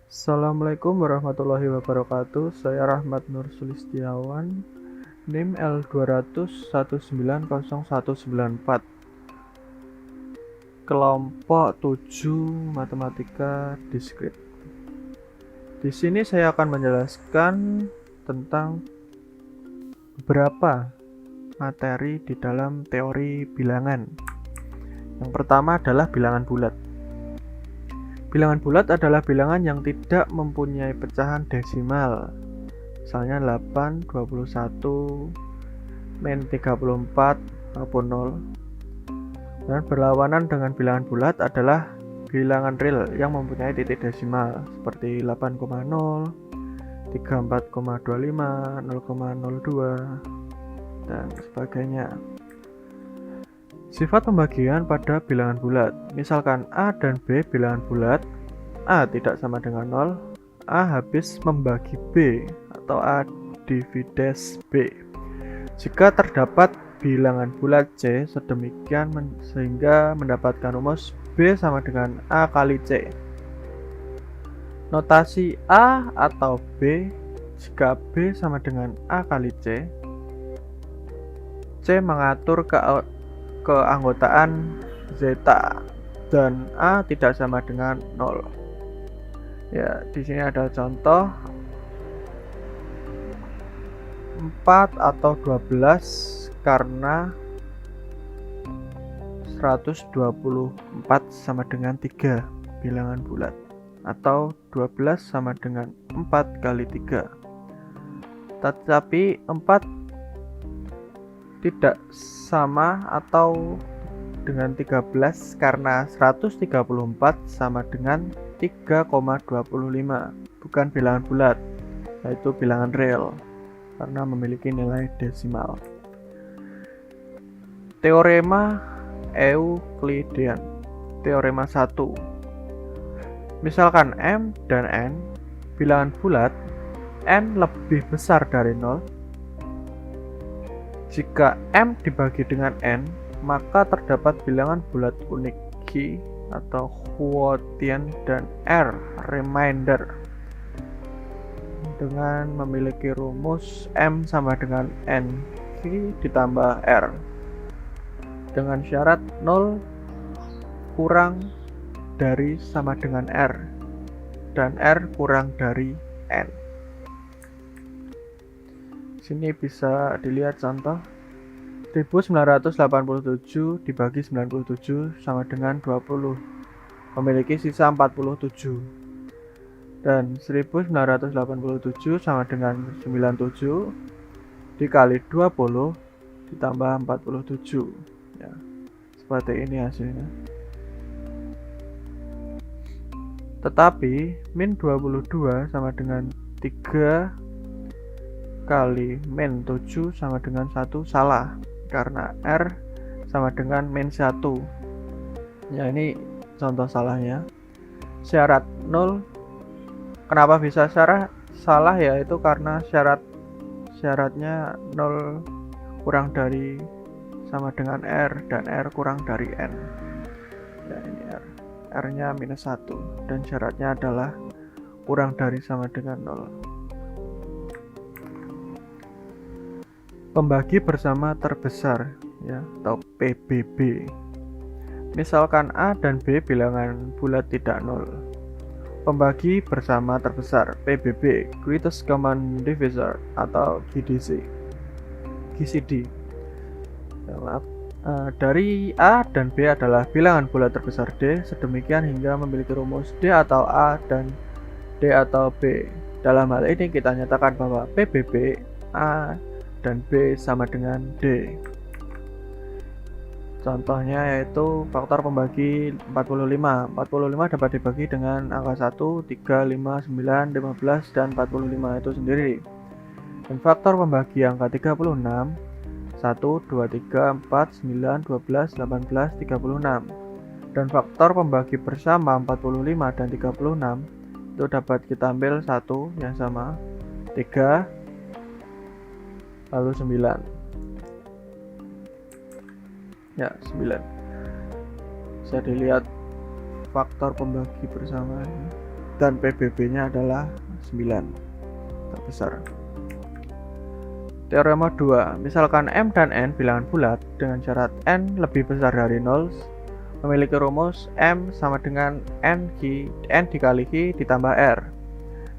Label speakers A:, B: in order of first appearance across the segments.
A: Assalamualaikum warahmatullahi wabarakatuh. Saya Rahmat Nur Sulistiawan, NIM L200190194, kelompok 7 Matematika Diskrit. Di sini saya akan menjelaskan tentang beberapa materi di dalam teori bilangan. Yang pertama adalah bilangan bulat. Bilangan bulat adalah bilangan yang tidak mempunyai pecahan desimal. Misalnya 8, 21, min 34, maupun 0. Dan berlawanan dengan bilangan bulat adalah bilangan real yang mempunyai titik desimal seperti 8,0, 34,25, 0,02, dan sebagainya. Sifat pembagian pada bilangan bulat. Misalkan A dan B bilangan bulat, A tidak sama dengan 0, A habis membagi B atau A divides B. Jika terdapat bilangan bulat C sedemikian sehingga mendapatkan rumus B sama dengan A kali C. Notasi A atau B jika B sama dengan A kali C, C mengatur keanggotaan zeta dan A tidak sama dengan 0. Ya, di sini ada contoh 4 atau 12 karena 124 sama dengan 3 bilangan bulat, atau 12 sama dengan 4 kali 3. Tetapi 4 tidak sama atau dengan 13 karena 134 sama dengan 3,25, bukan bilangan bulat, yaitu bilangan real karena memiliki nilai desimal. Teorema Euklidean. Teorema 1. Misalkan M dan N bilangan bulat, N lebih besar dari 0. Jika M dibagi dengan N, maka terdapat bilangan bulat unik Q atau quotient dan R remainder dengan memiliki rumus M sama dengan N Q ditambah R dengan syarat 0 kurang dari sama dengan R dan R kurang dari N. Sini bisa dilihat contoh 1987 dibagi 97 sama dengan 20, memiliki sisa 47. Dan 1987 sama dengan 97 dikali 20 ditambah 47. Ya, seperti ini hasilnya. Tetapi min 22 sama dengan 3 kali min 7 sama dengan 1 salah, karena R sama dengan min 1. Ya, ini contoh salahnya. Syarat 0. Kenapa bisa salah? Yaitu karena syaratnya 0 kurang dari sama dengan R dan R kurang dari N. Ya, ini R-nya minus 1 dan syaratnya adalah kurang dari sama dengan 0. Pembagi bersama terbesar, ya, atau PBB. Misalkan A dan B bilangan bulat tidak 0. Pembagi bersama terbesar PBB, greatest common divisor, atau GCD. Dari A dan B adalah bilangan bulat terbesar D, sedemikian hingga memiliki rumus D atau A dan D atau B. Dalam hal ini kita nyatakan bahwa PBB, A dan B sama dengan D. Contohnya yaitu faktor pembagi 45. 45 dapat dibagi dengan angka 1, 3, 5, 9, 15, dan 45 itu sendiri. Dan faktor pembagi angka 36, 1, 2, 3, 4, 9, 12, 18, 36. Dan faktor pembagi bersama 45 dan 36 itu dapat kita ambil 1 yang sama, 3, lalu 9. Ya, 9. Bisa dilihat faktor pembagi bersama ini. dan PBB-nya adalah 9 terbesar. Teorema 2, misalkan M dan N bilangan bulat dengan syarat N lebih besar dari 0, memiliki rumus M sama dengan N dikali Q ditambah R,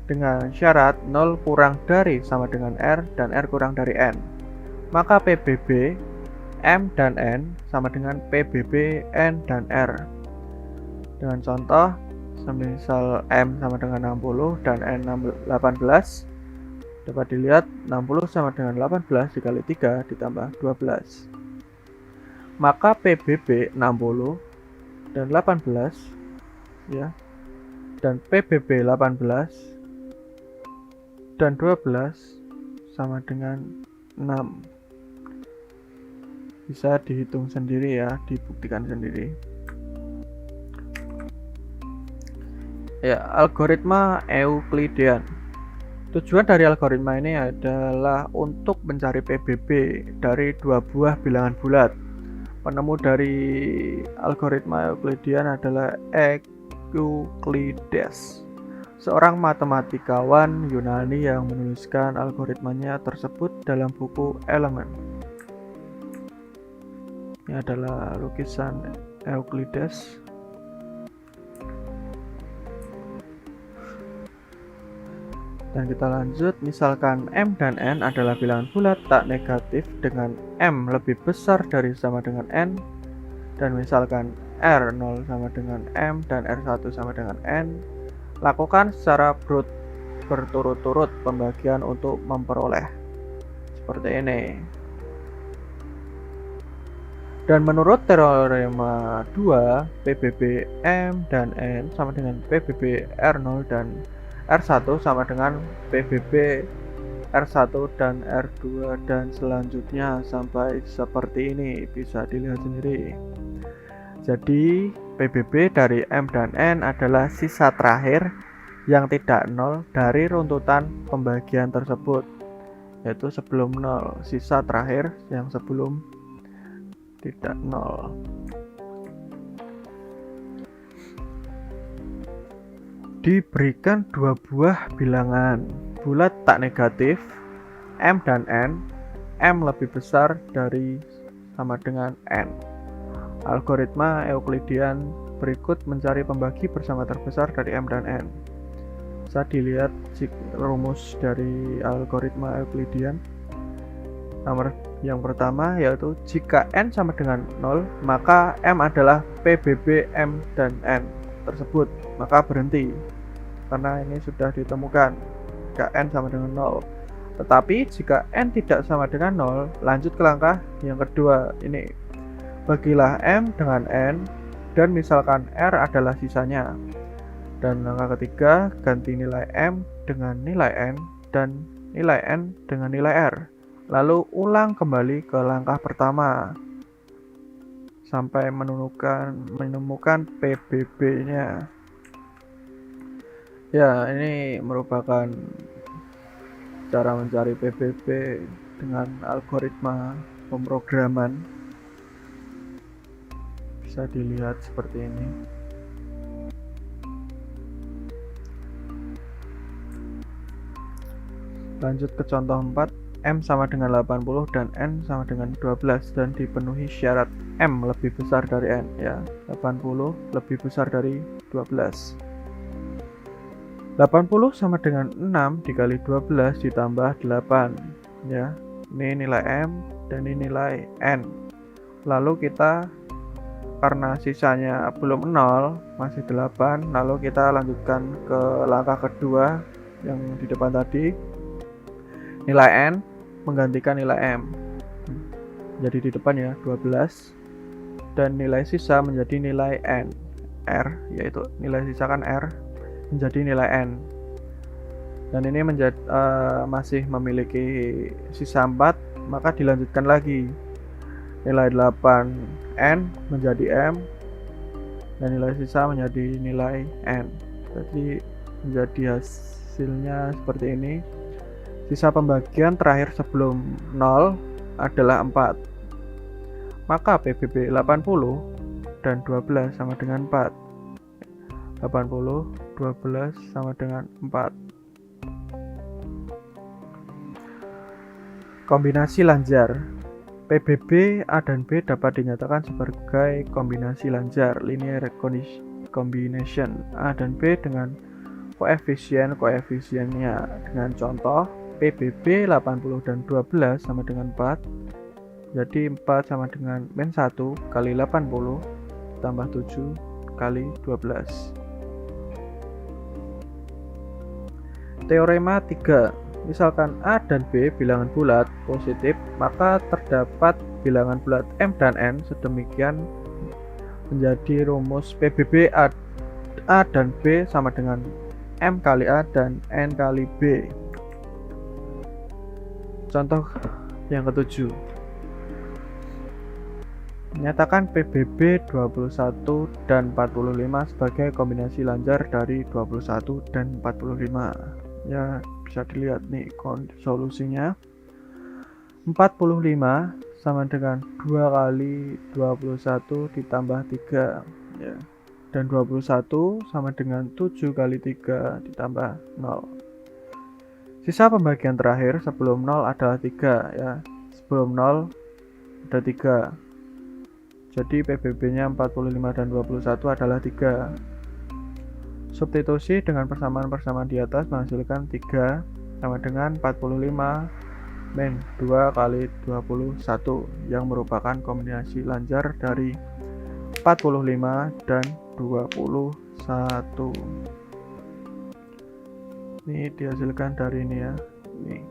A: dengan syarat 0 kurang dari sama dengan R dan R kurang dari N. Maka PBB M dan N sama dengan PBB N dan R. Dengan contoh, semisal M sama dengan 60 dan N 18, dapat dilihat 60 sama dengan 18 dikali 3 ditambah 12. Maka PBB 60 dan 18 ya, dan PBB 18 dan 12 sama dengan 6. Bisa dihitung sendiri ya, dibuktikan sendiri. Ya, algoritma Euklidean. Tujuan dari algoritma ini adalah untuk mencari PBB dari dua buah bilangan bulat. Penemu dari algoritma Euklidean adalah Euclides, seorang matematikawan Yunani yang menuliskan algoritmanya tersebut dalam buku Elemen. Ini adalah lukisan Euclides. Dan kita lanjut, misalkan M dan N adalah bilangan bulat tak negatif dengan M lebih besar dari sama dengan N, dan misalkan R0 sama dengan M dan R1 sama dengan N, lakukan secara berturut-turut pembagian untuk memperoleh seperti ini. Dan menurut teorema 2, PBB M dan N sama dengan PBB R0 dan R1 sama dengan PBB R1 dan R2 dan selanjutnya sampai seperti ini, bisa dilihat sendiri. Jadi PBB dari M dan N adalah sisa terakhir yang tidak nol dari runtutan pembagian tersebut, yaitu sebelum nol, sisa terakhir yang sebelum tidak nol. Diberikan dua buah bilangan bulat tak negatif M dan N, M lebih besar dari sama dengan N. Algoritma Euklidean berikut mencari pembagi bersama terbesar dari M dan N. Bisa dilihat rumus dari algoritma Euklidean. Nomor yang pertama yaitu jika N sama dengan 0, maka M adalah PBB M dan N tersebut, maka berhenti karena ini sudah ditemukan jika N sama dengan 0. Tetapi jika N tidak sama dengan 0, lanjut ke langkah yang kedua. Ini bagilah M dengan N dan misalkan R adalah sisanya. Dan langkah ketiga, ganti nilai M dengan nilai N dan nilai N dengan nilai R. Lalu ulang kembali ke langkah pertama sampai menemukan PBB-nya. Ya, ini merupakan cara mencari PBB dengan algoritma pemrograman. Bisa dilihat seperti ini. Lanjut ke contoh 4. M sama dengan 80 dan N sama dengan 12 dan dipenuhi syarat M lebih besar dari N, ya. 80 lebih besar dari 12. 80 sama dengan 6 dikali 12 ditambah 8, ya. Ini nilai M dan ini nilai N. Lalu kita, karena sisanya belum 0, masih 8, lalu kita lanjutkan ke langkah kedua yang di depan tadi. Nilai N menggantikan nilai M. Jadi di depan ya 12 dan nilai sisa menjadi nilai N, R, yaitu nilai sisa kan R menjadi nilai N. Dan ini masih memiliki sisa 4, maka dilanjutkan lagi. Nilai 8 N menjadi M dan nilai sisa menjadi nilai N. Jadi menjadi hasilnya seperti ini. Sisa pembagian terakhir sebelum 0 adalah 4. Maka PBB 80 dan 12 sama dengan 4. 80, 12 sama dengan 4. Kombinasi lanjar. PBB A dan B dapat dinyatakan sebagai kombinasi lanjar linear combination A dan B dengan koefisiennya dengan contoh PBB 80 dan 12 sama dengan 4. Jadi 4 sama dengan min 1 kali 80 tambah 7 kali 12. Teorema 3. Misalkan A dan B bilangan bulat positif, maka terdapat bilangan bulat M dan N sedemikian menjadi rumus PBB A dan B sama dengan M kali A dan N kali B. Contoh yang ketujuh. Nyatakan PBB 21 dan 45 sebagai kombinasi lanjar dari 21 dan 45. Ya, bisa dilihat nih solusinya. 45 sama dengan 2 kali 21 ditambah 3 ya. Dan 21 sama dengan 7 kali 3 ditambah 0. Sisa pembagian terakhir sebelum 0 adalah 3 ya. Sebelum 0 ada 3. Jadi PBB-nya 45 dan 21 adalah 3. Substitusi dengan persamaan-persamaan di atas menghasilkan 3 sama dengan 45 min 2 kali 21 yang merupakan kombinasi lanjar dari 45 dan 21. Ini dihasilkan dari ini ya. Ini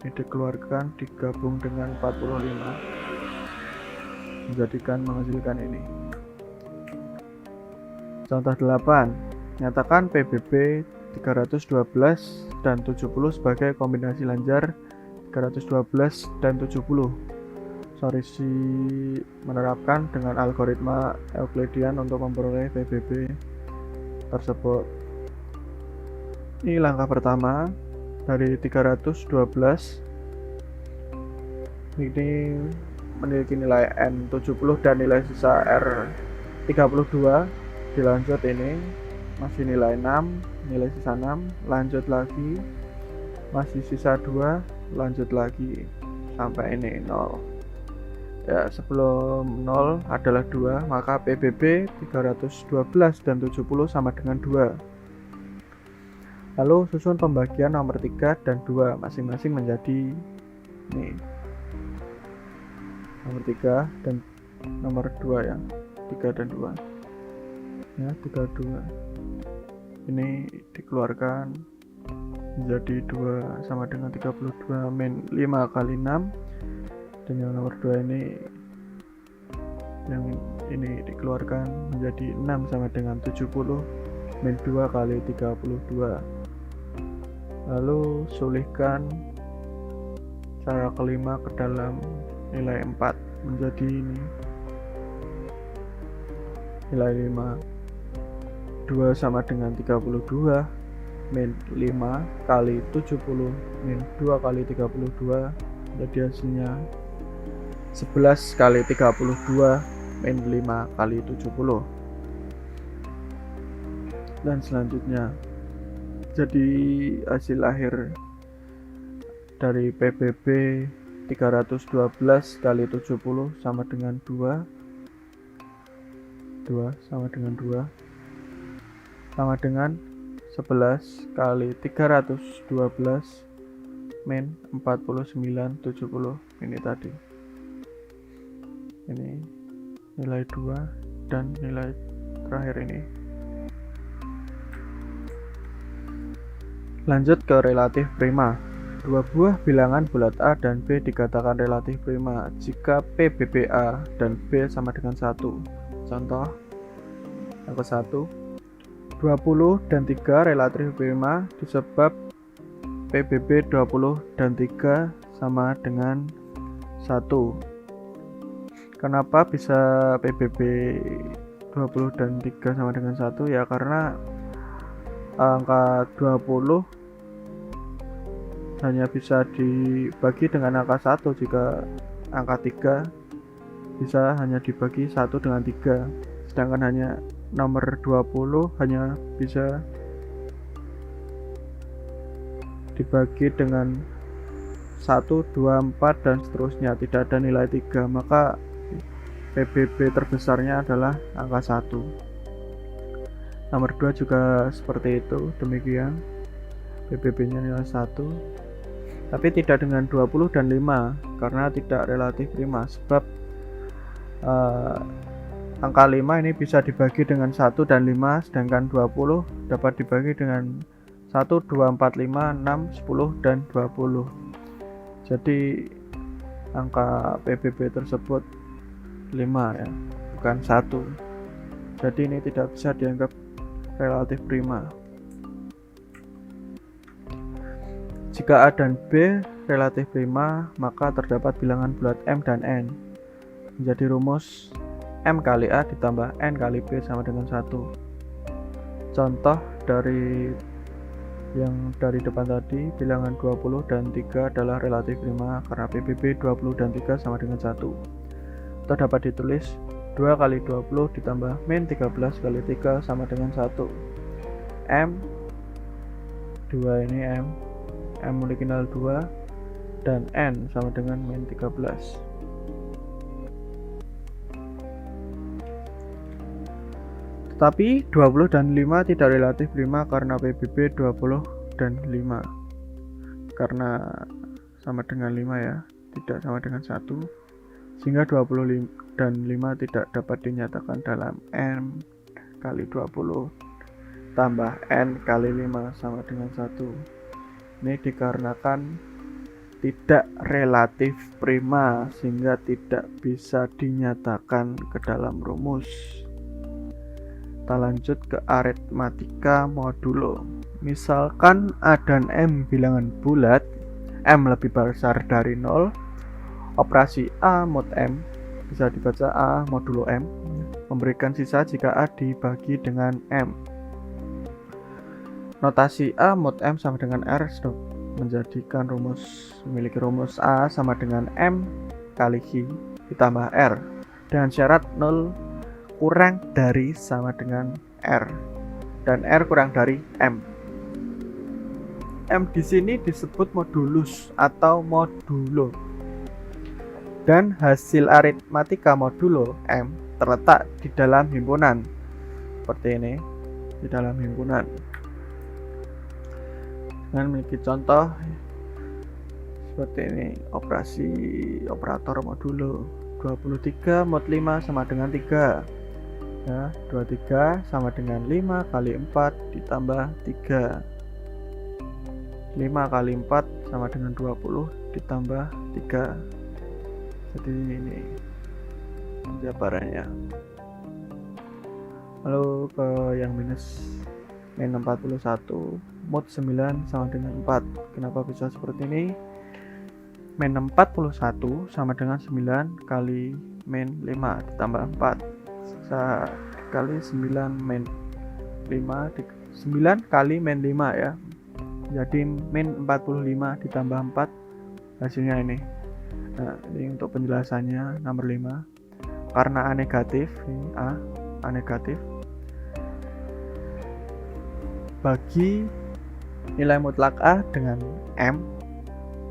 A: dikeluarkan digabung dengan 45 menghasilkan ini. Contoh 8. Nyatakan PBB 312 dan 70 sebagai kombinasi lanjar 312 dan 70. Solusi menerapkan dengan algoritma Euclidean untuk memperoleh PBB tersebut. Ini langkah pertama. Dari 312 ini memiliki nilai N 70 dan nilai sisa R 32. Dilanjut ini masih nilai 6, nilai sisa 6, lanjut lagi masih sisa 2, lanjut lagi sampai ini 0 ya. Sebelum 0 adalah 2, maka PBB 312 dan 70 sama dengan 2. Lalu susun pembagian nomor 3 dan 2 masing-masing menjadi ini nomor 3 dan nomor 2 ya. 3 dan 2 ya, 32 ini dikeluarkan menjadi 2 sama dengan 32 min 5 kali 6, dan yang nomor 2 ini dikeluarkan menjadi 6 sama dengan 70 min 2 kali 32. Lalu sulihkan cara kelima ke dalam nilai 4 menjadi ini nilai 5. 2 sama dengan 32 min 5 kali 70 min 2 kali 32, jadi hasilnya 11 kali 32 min 5 kali 70. Dan selanjutnya jadi hasil akhir dari PBB 312 kali 70 sama dengan 2 sama dengan 2 sama dengan 11 kali 312 min 4970 ini tadi. Ini nilai 2 dan nilai terakhir ini. Lanjut ke relatif prima. Dua buah bilangan bulat A dan B dikatakan relatif prima jika PBB A dan B sama dengan 1. Contoh yang ke-1, 20 dan 3 relatif prima disebab PBB 20 dan 3 sama dengan 1. Kenapa bisa PBB 20 dan 3 sama dengan 1? Ya karena angka 20 hanya bisa dibagi dengan angka 1, jika angka 3 bisa hanya dibagi 1 dengan 3, sedangkan hanya nomor 20 hanya bisa dibagi dengan 1, 2, 4 dan seterusnya, tidak ada nilai 3, maka PBB terbesarnya adalah angka 1. Nomor 2 juga seperti itu, demikian PBB nya nilai 1, tapi tidak dengan 20 dan 5 karena tidak relatif prima, sebab angka 5 ini bisa dibagi dengan 1 dan 5, sedangkan 20 dapat dibagi dengan 1, 2, 4, 5, 6, 10, dan 20. Jadi angka PBB tersebut 5 ya, bukan 1. Jadi ini tidak bisa dianggap relatif prima. Jika A dan B relatif prima, maka terdapat bilangan bulat M dan N. Menjadi rumus M kali A ditambah N kali B sama dengan 1. Contoh dari yang dari depan tadi, bilangan 20 dan 3 adalah relatif prima karena PBB 20 dan 3 sama dengan 1. Atau dapat ditulis 2 kali 20 ditambah min 13 kali 3 sama dengan 1. M 2 ini M memiliki 2 dan N sama dengan min 13. Tetapi 20 dan 5 tidak relatif prima karena PBB 20 dan 5 karena sama dengan 5 ya, tidak sama dengan 1, sehingga 20 dan 5 tidak dapat dinyatakan dalam M kali 20 tambah N kali 5 sama dengan 1. Ini dikarenakan tidak relatif prima sehingga tidak bisa dinyatakan ke dalam rumus. Kita lanjut ke aritmatika modulo. Misalkan A dan M bilangan bulat, M lebih besar dari 0, operasi A mod M bisa dibaca A modulo M, memberikan sisa jika A dibagi dengan M. Notasi A mod M sama dengan R menjadikan memiliki rumus A sama dengan M kali I ditambah R dengan syarat 0 kurang dari sama dengan R dan R kurang dari M. M di sini disebut modulus atau modulo. Dan hasil aritmatika modulo M terletak di dalam himpunan. Seperti ini, di dalam himpunan. Dengan memiliki contoh seperti ini, operator modulo. 23 mod 5 sama dengan 3. Ya, 23 sama dengan 5 kali 4 ditambah 3. 5 kali 4 sama dengan 20 ditambah 3. Jadi ini jabarannya. Lalu ke yang minus min 41, mod 9 sama dengan 4. Kenapa bisa seperti ini? Min 41 sama dengan 9 kali min 5 ditambah 4. Kali 9 min 5 9 kali min 5 ya, jadi min 45 ditambah 4 hasilnya ini. Nah, ini untuk penjelasannya nomor 5 karena A negatif, ini A negatif, bagi nilai mutlak A dengan M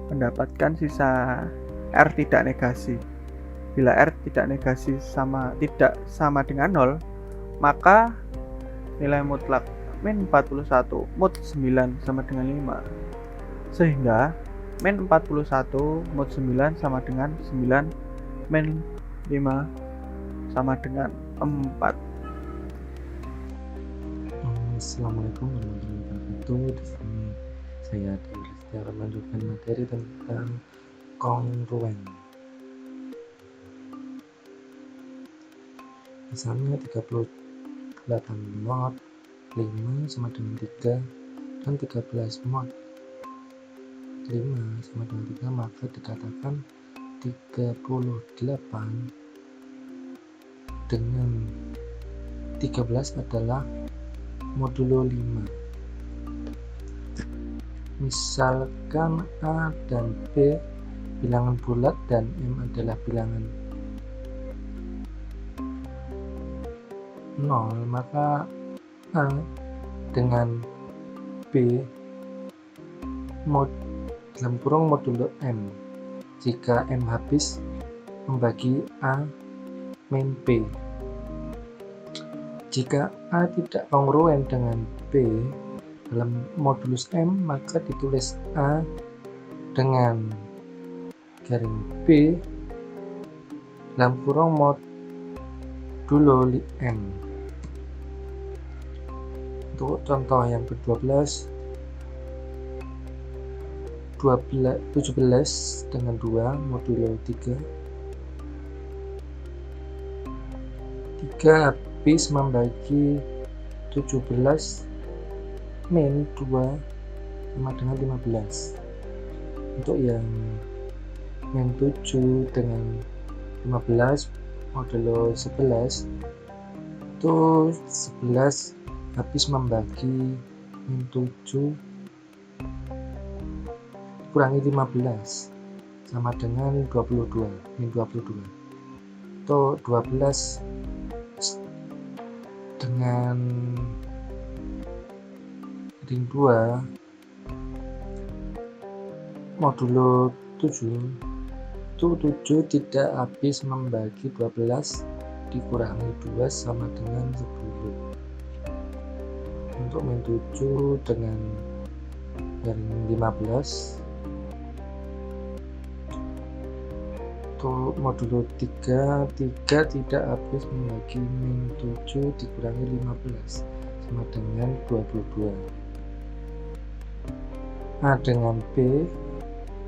A: mendapatkan sisa R tidak negasi. Bila R tidak negasi tidak sama dengan 0, maka nilai mutlak min 41 mod 9 sama dengan 5. Sehingga min 41 mod 9 sama dengan 9 min 5 sama dengan 4.
B: Assalamualaikum warahmatullahi wabarakatuh. Di sini saya akan melanjutkan materi tentang kongruen. Misalnya 38 mod 5 sama dengan 3 dan 13 mod 5 sama dengan 3, maka dikatakan 38 dengan 13 adalah modulo 5. Misalkan A dan B bilangan bulat dan M adalah bilangan 0, maka A dengan B dalam kurung modulo M. Jika M habis, membagi A min B. Jika A tidak kongruen dengan B dalam modulus M, maka ditulis A dengan garing B dalam kurung modulo M. Untuk contoh yang ke-12, 17 dengan 2 modulo 3. 3 habis membagi 17 min 2 sama dengan 15. Untuk yang min 7 dengan 15 modulo 11, itu 11 habis membagi min 7 kurangi 15 sama dengan 22, min 22. Itu 12 dengan ring 2 modulo 7, itu 7 tidak habis membagi 12 dikurangi 2 sama dengan 10. Untuk min 7 dengan garing 15, untuk modulo 3 tidak habis membagi min 7 dikurangi 15 sama dengan 22. A dengan B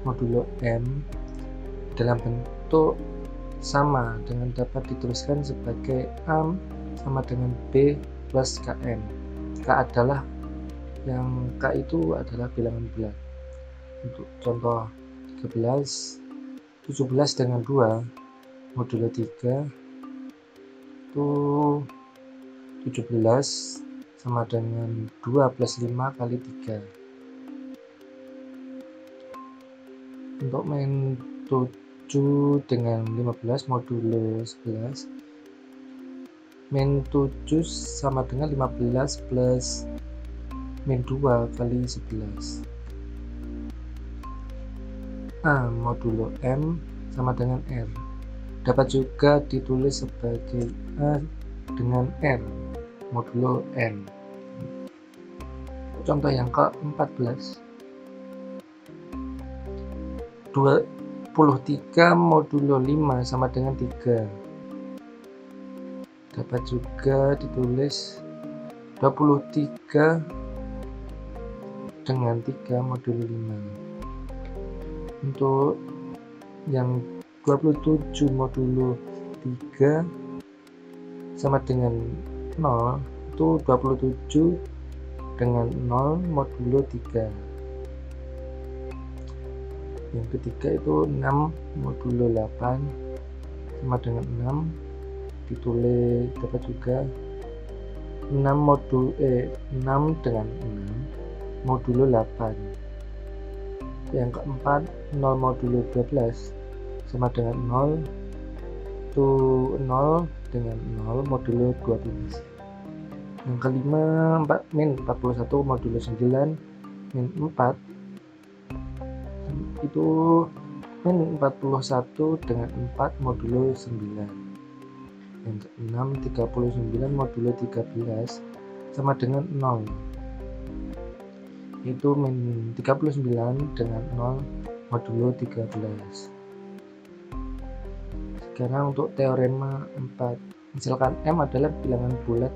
B: modulo M dalam bentuk sama dengan dapat dituliskan sebagai A sama dengan B plus KM. K itu adalah bilangan bulat. Untuk contoh 17 dengan 2 modulo 3, itu 17 sama dengan 2 plus 5 kali 3. Untuk min 7 dengan 15 modulo 11, min 7 sama dengan 15 plus min 2 kali 11. A modulo M sama dengan R. Dapat juga ditulis sebagai A dengan R modulo N. Contoh yang ke-14, 23 modulo 5 sama dengan 3. Dapat juga ditulis 23 dengan 3 modulo 5. Untuk yang 27 modulo 3 sama dengan 0, itu 27 dengan 0 modulo 3. Yang ketiga itu 6 modulo 8 sama dengan 6, ditulis dapat juga 6 dengan 6 modulo 8. Yang keempat 0 modulo 12 sama dengan 0, itu 0 dengan 0 modulo 12. Yang kelima min 41 modulo 9 min 4, itu min 41 dengan 4 modulo 9. Yang keenam 39 modulo 13 sama dengan 0, itu min 39 dengan 0 modulo 13. Sekarang untuk teorema 4, misalkan M adalah bilangan bulat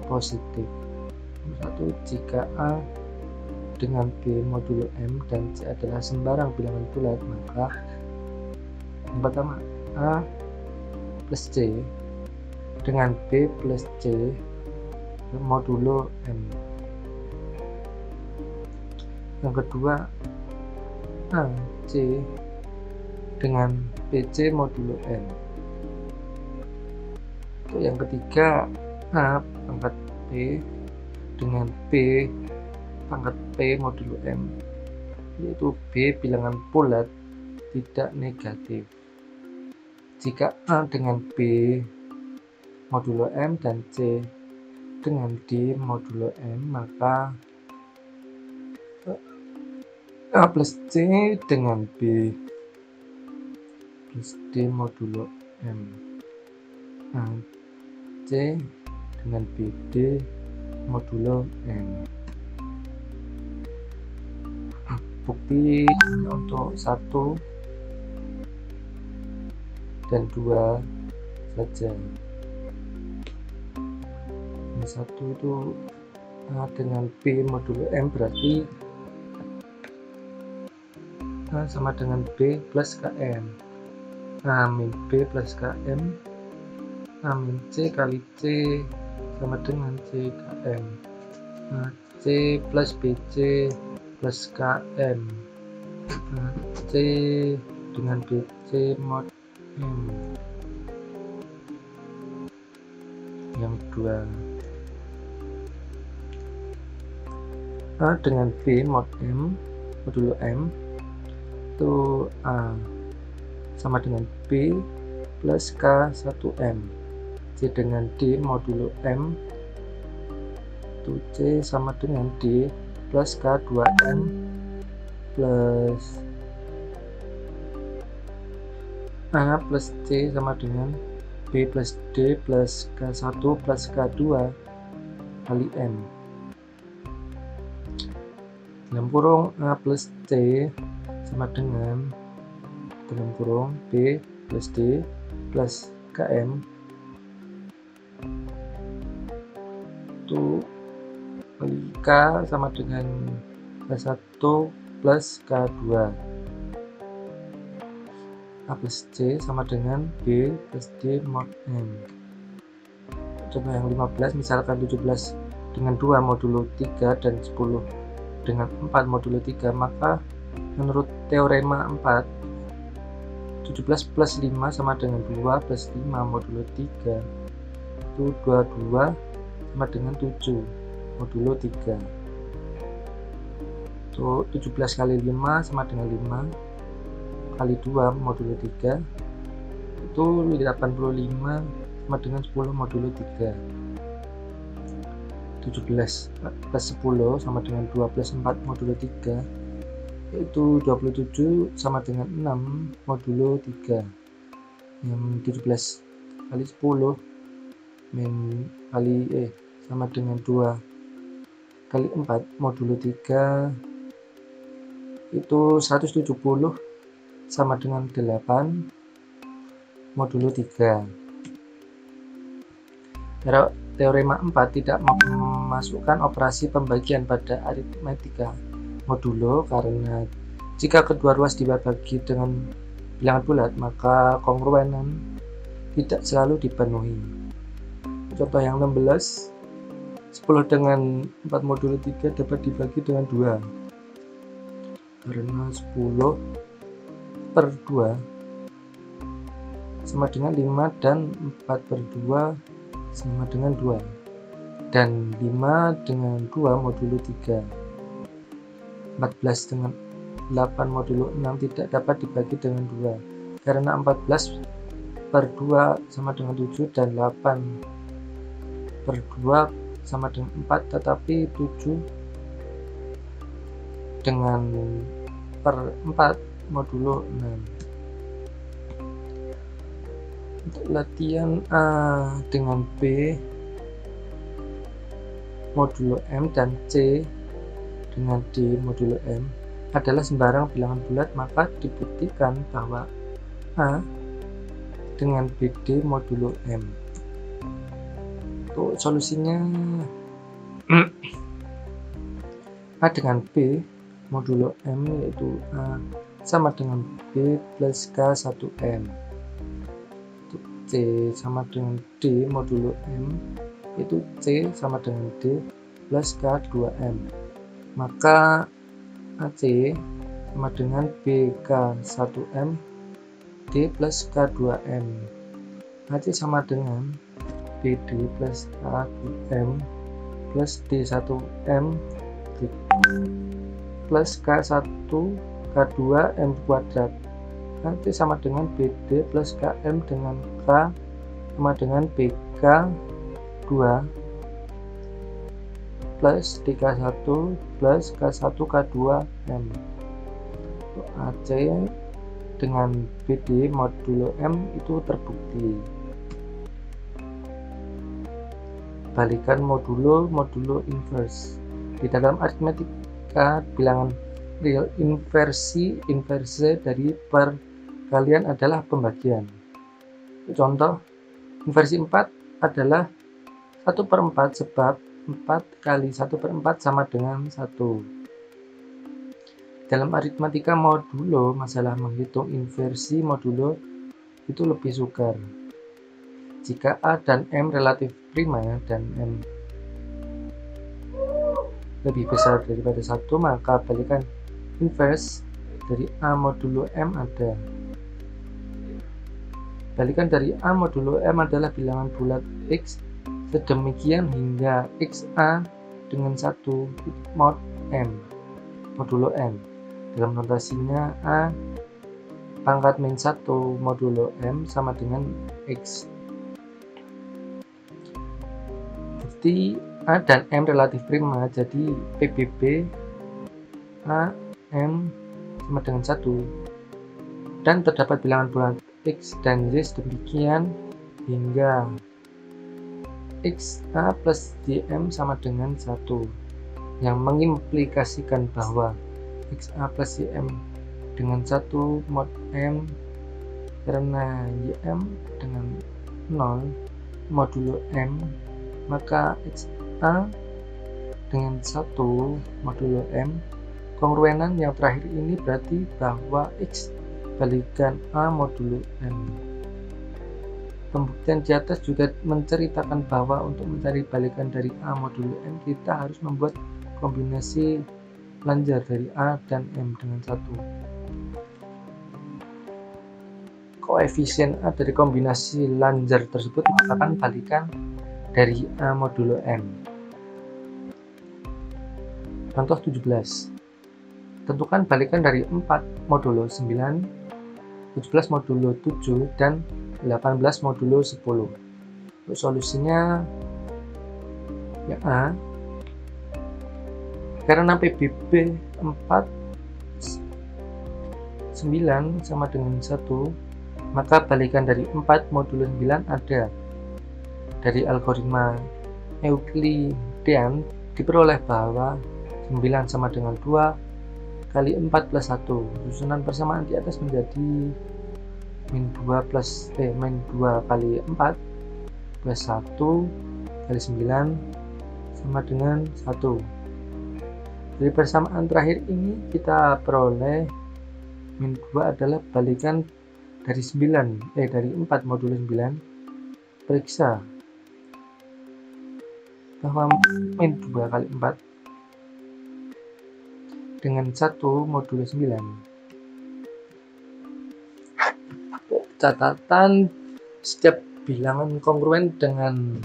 B: positif. 1. Jika A dengan B modulo M dan C adalah sembarang bilangan bulat, maka yang pertama A plus C dengan B plus C modulo M. Yang kedua A C dengan BC modulo M. Untuk yang ketiga A pangkat B dengan B pangkat P modulo M, yaitu B bilangan bulat tidak negatif. Jika A dengan B modulo M dan C dengan D modulo M, maka A plus C dengan B plus D modulo M, A C dengan BD modulo M. Bukti untuk 1 dan 2 saja. Yang 1 itu A dengan B modulo M, berarti A sama dengan B plus KM. A min B plus KM, A min C kali C sama dengan C KM. A C plus BC plus KM, A C dengan BC mod M. Yang kedua, A dengan B mod M modulo M itu A sama dengan B plus K1M. C dengan D modulo M itu C sama dengan D plus K2M plus A plus C sama dengan B plus D plus K1 plus K2 kali M. Dalam kurung A plus C sama dengan dalam kurung B plus D plus KM itu kali K sama dengan K1 plus K2. A plus C sama dengan B plus D mod M. Coba yang 15, misalkan 17 dengan 2 modulo 3 dan 10 dengan 4 modulo 3, maka menurut teorema 4, 17 plus 5 sama dengan 2 plus 5 modulo 3 itu 22 sama dengan 7 modulo 3. Itu 17 kali 5 sama dengan 5 kali 2 modulo 3 itu 85 sama dengan 10 modulo 3. 17 plus 10 sama dengan 2 plus 4 modulo 3 yaitu 27 sama dengan 6 modulo 3. Yang 17 kali 10 kali sama dengan 2 kali 4 modulo 3 itu 170 sama dengan 8 modulo 3. Teorema 4 tidak memasukkan operasi pembagian pada aritmatika modulo karena jika kedua ruas dibagi dengan bilangan bulat maka kongruenan tidak selalu dipenuhi. Contoh yang 16, 10 dengan 4 modulo 3 dapat dibagi dengan 2 karena 10 per 2 sama dengan 5 dan 4 per 2 sama dengan 2 dan 5 dengan 2 modulo 3. 14 dengan 8 modulo 6 tidak dapat dibagi dengan 2 karena 14 per 2 sama dengan 7 dan 8 per 2 sama dengan 4, tetapi 7 dengan per 4 modulo 6. Untuk latihan A dengan B modulo M dan C dengan D modulo M adalah sembarang bilangan bulat, maka dibuktikan bahwa A dengan BD modulo M. Untuk solusinya, A dengan B modulo M yaitu A sama dengan B plus K1M. Untuk C sama dengan D modulo M yaitu C sama dengan D plus K2M. Maka AC sama dengan BK1M D plus K2M. AC sama dengan BD plus K2M plus D1M plus K1 K2M kuadrat. Nanti sama dengan BD plus KM dengan K sama dengan BK K2 plus DK1 plus K1 K2 M. Untuk AC dengan BD modulo M itu terbukti. Balikan modulo inverse. Di dalam aritmetika bilangan real inverse dari perkalian adalah pembagian. Contoh, inversi 4 adalah 1/4 sebab 4 kali 1/4 sama dengan 1. Dalam aritmatika modulo, masalah menghitung inversi modulo itu lebih sukar. Jika A dan M relatif prima dan M lebih besar daripada 1, maka balikan inverse dari A modulo M ada. Balikan dari A modulo M adalah bilangan bulat X sedemikian hingga XA dengan 1 mod M modulo M. Dalam notasinya A pangkat min 1 modulo M sama dengan X. Bukti A dan M relatif prima, jadi PBB A M sama dengan 1 dan terdapat bilangan bulat X dan Y demikian hingga XA plus YM sama dengan 1, yang mengimplikasikan bahwa XA plus YM dengan 1 mod M karena YM dengan 0 modulo M, maka XA dengan 1 modulo M kongruenan. Yang terakhir ini berarti bahwa X balikan A modulo M. Pembuktian di atas juga menceritakan bahwa untuk mencari balikan dari A modulo M kita harus membuat kombinasi lanjar dari A dan M dengan 1. Koefisien A dari kombinasi lanjar tersebut merupakan balikan dari A modulo M. Contoh 17. Tentukan balikan dari 4 modulo 9, 17 modulo 7, dan 18 modulo 10. Untuk solusinya ya A, karena PBB 4 9 sama dengan 1, maka balikan dari 4 modulo 9 ada. Dari algoritma Euclidean diperoleh bahwa 9 sama dengan 2 kali 4 plus 1. Susunan persamaan di atas menjadi min 2 kali 4 plus 1 kali 9 sama dengan 1. Dari persamaan terakhir ini kita peroleh min 2 adalah balikan dari 4 modulo 9. Periksa bahwa min 2 kali 4 dengan 1 modulo 9. Catatan, setiap bilangan kongruen dengan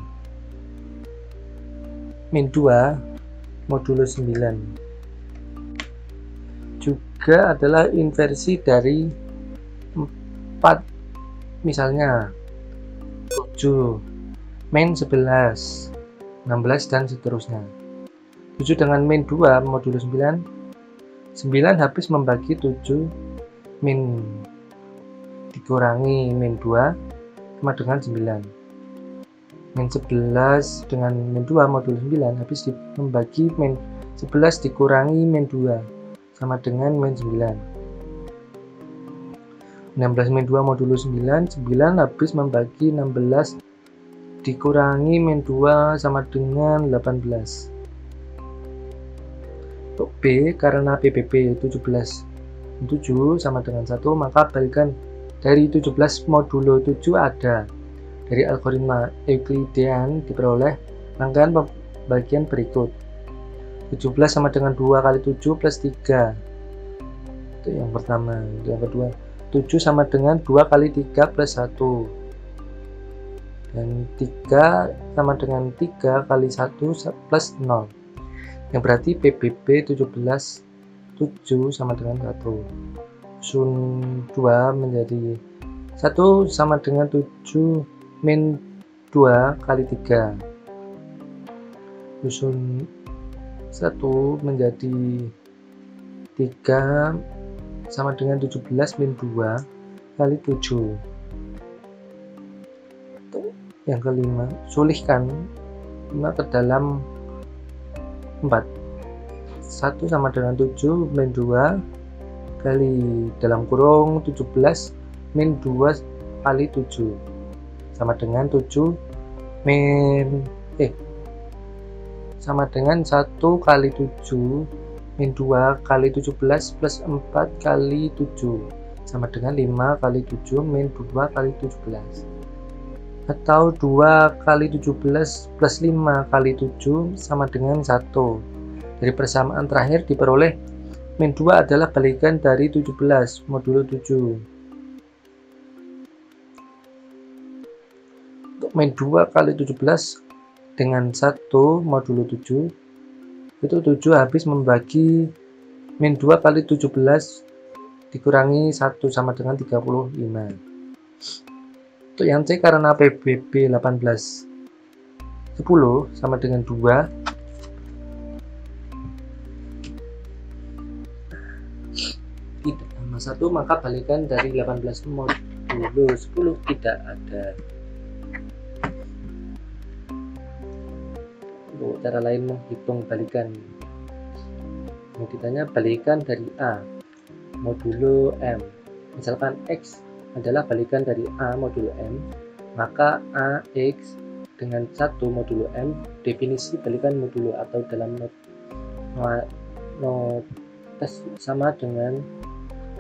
B: min 2 modulo 9 juga adalah inversi dari 4, misalnya 7 min 11, 16, dan seterusnya. 7 dengan min 2 modulo 9 habis membagi 7 min dikurangi min 2 sama dengan 9. Min 11 dengan min 2 modulo 9 habis membagi min 11 dikurangi min 2 sama dengan min 9. 16 min 2 modulo 9 habis membagi 16 dikurangi min 2 sama dengan 18. Untuk B, karena PBB 17 sama dengan 1, maka balikan dari 17 modulo 7 ada. Dari algoritma Euclidean diperoleh rangkaian pembagian berikut. 17 sama dengan 2 kali 7 plus 3. Itu yang pertama. Yang kedua, 7 sama dengan 2 kali 3 plus 1. Dan 3 sama dengan 3 kali 1 plus 0. Yang berarti PBB 7 sama dengan 1. Sun 2 menjadi 1 sama dengan 7 min 2 kali 3. Susun 1 menjadi 3 sama dengan 17 min 2 kali 7. Yang kelima, sulihkan 5 ke dalam 4. 1 sama dengan 7 min 2 kali dalam kurung 17 min 2 kali 7 sama dengan 7 min sama dengan 1 kali 7 min 2 kali 17 plus 4 kali 7 sama dengan 5 kali 7 min 2 kali 17, atau 2 kali 17 plus 5 kali 7 sama dengan 1. Dari persamaan terakhir diperoleh min 2 adalah balikan dari 17 modulo 7. Untuk min 2 kali 17 dengan 1 modulo 7, itu 7 habis membagi min 2 kali 17 dikurangi 1 sama dengan 35. Untuk yang C, karena PBB 18 10 sama dengan 2, tidak sama 1, maka balikan dari 18 modulo 10 tidak ada. Untuk cara lain menghitung balikan, ditanya balikan dari A modulo M. Misalkan X adalah balikan dari A modulo M, maka AX dengan 1 modulo M, definisi balikan modulo atau dalam notes sama dengan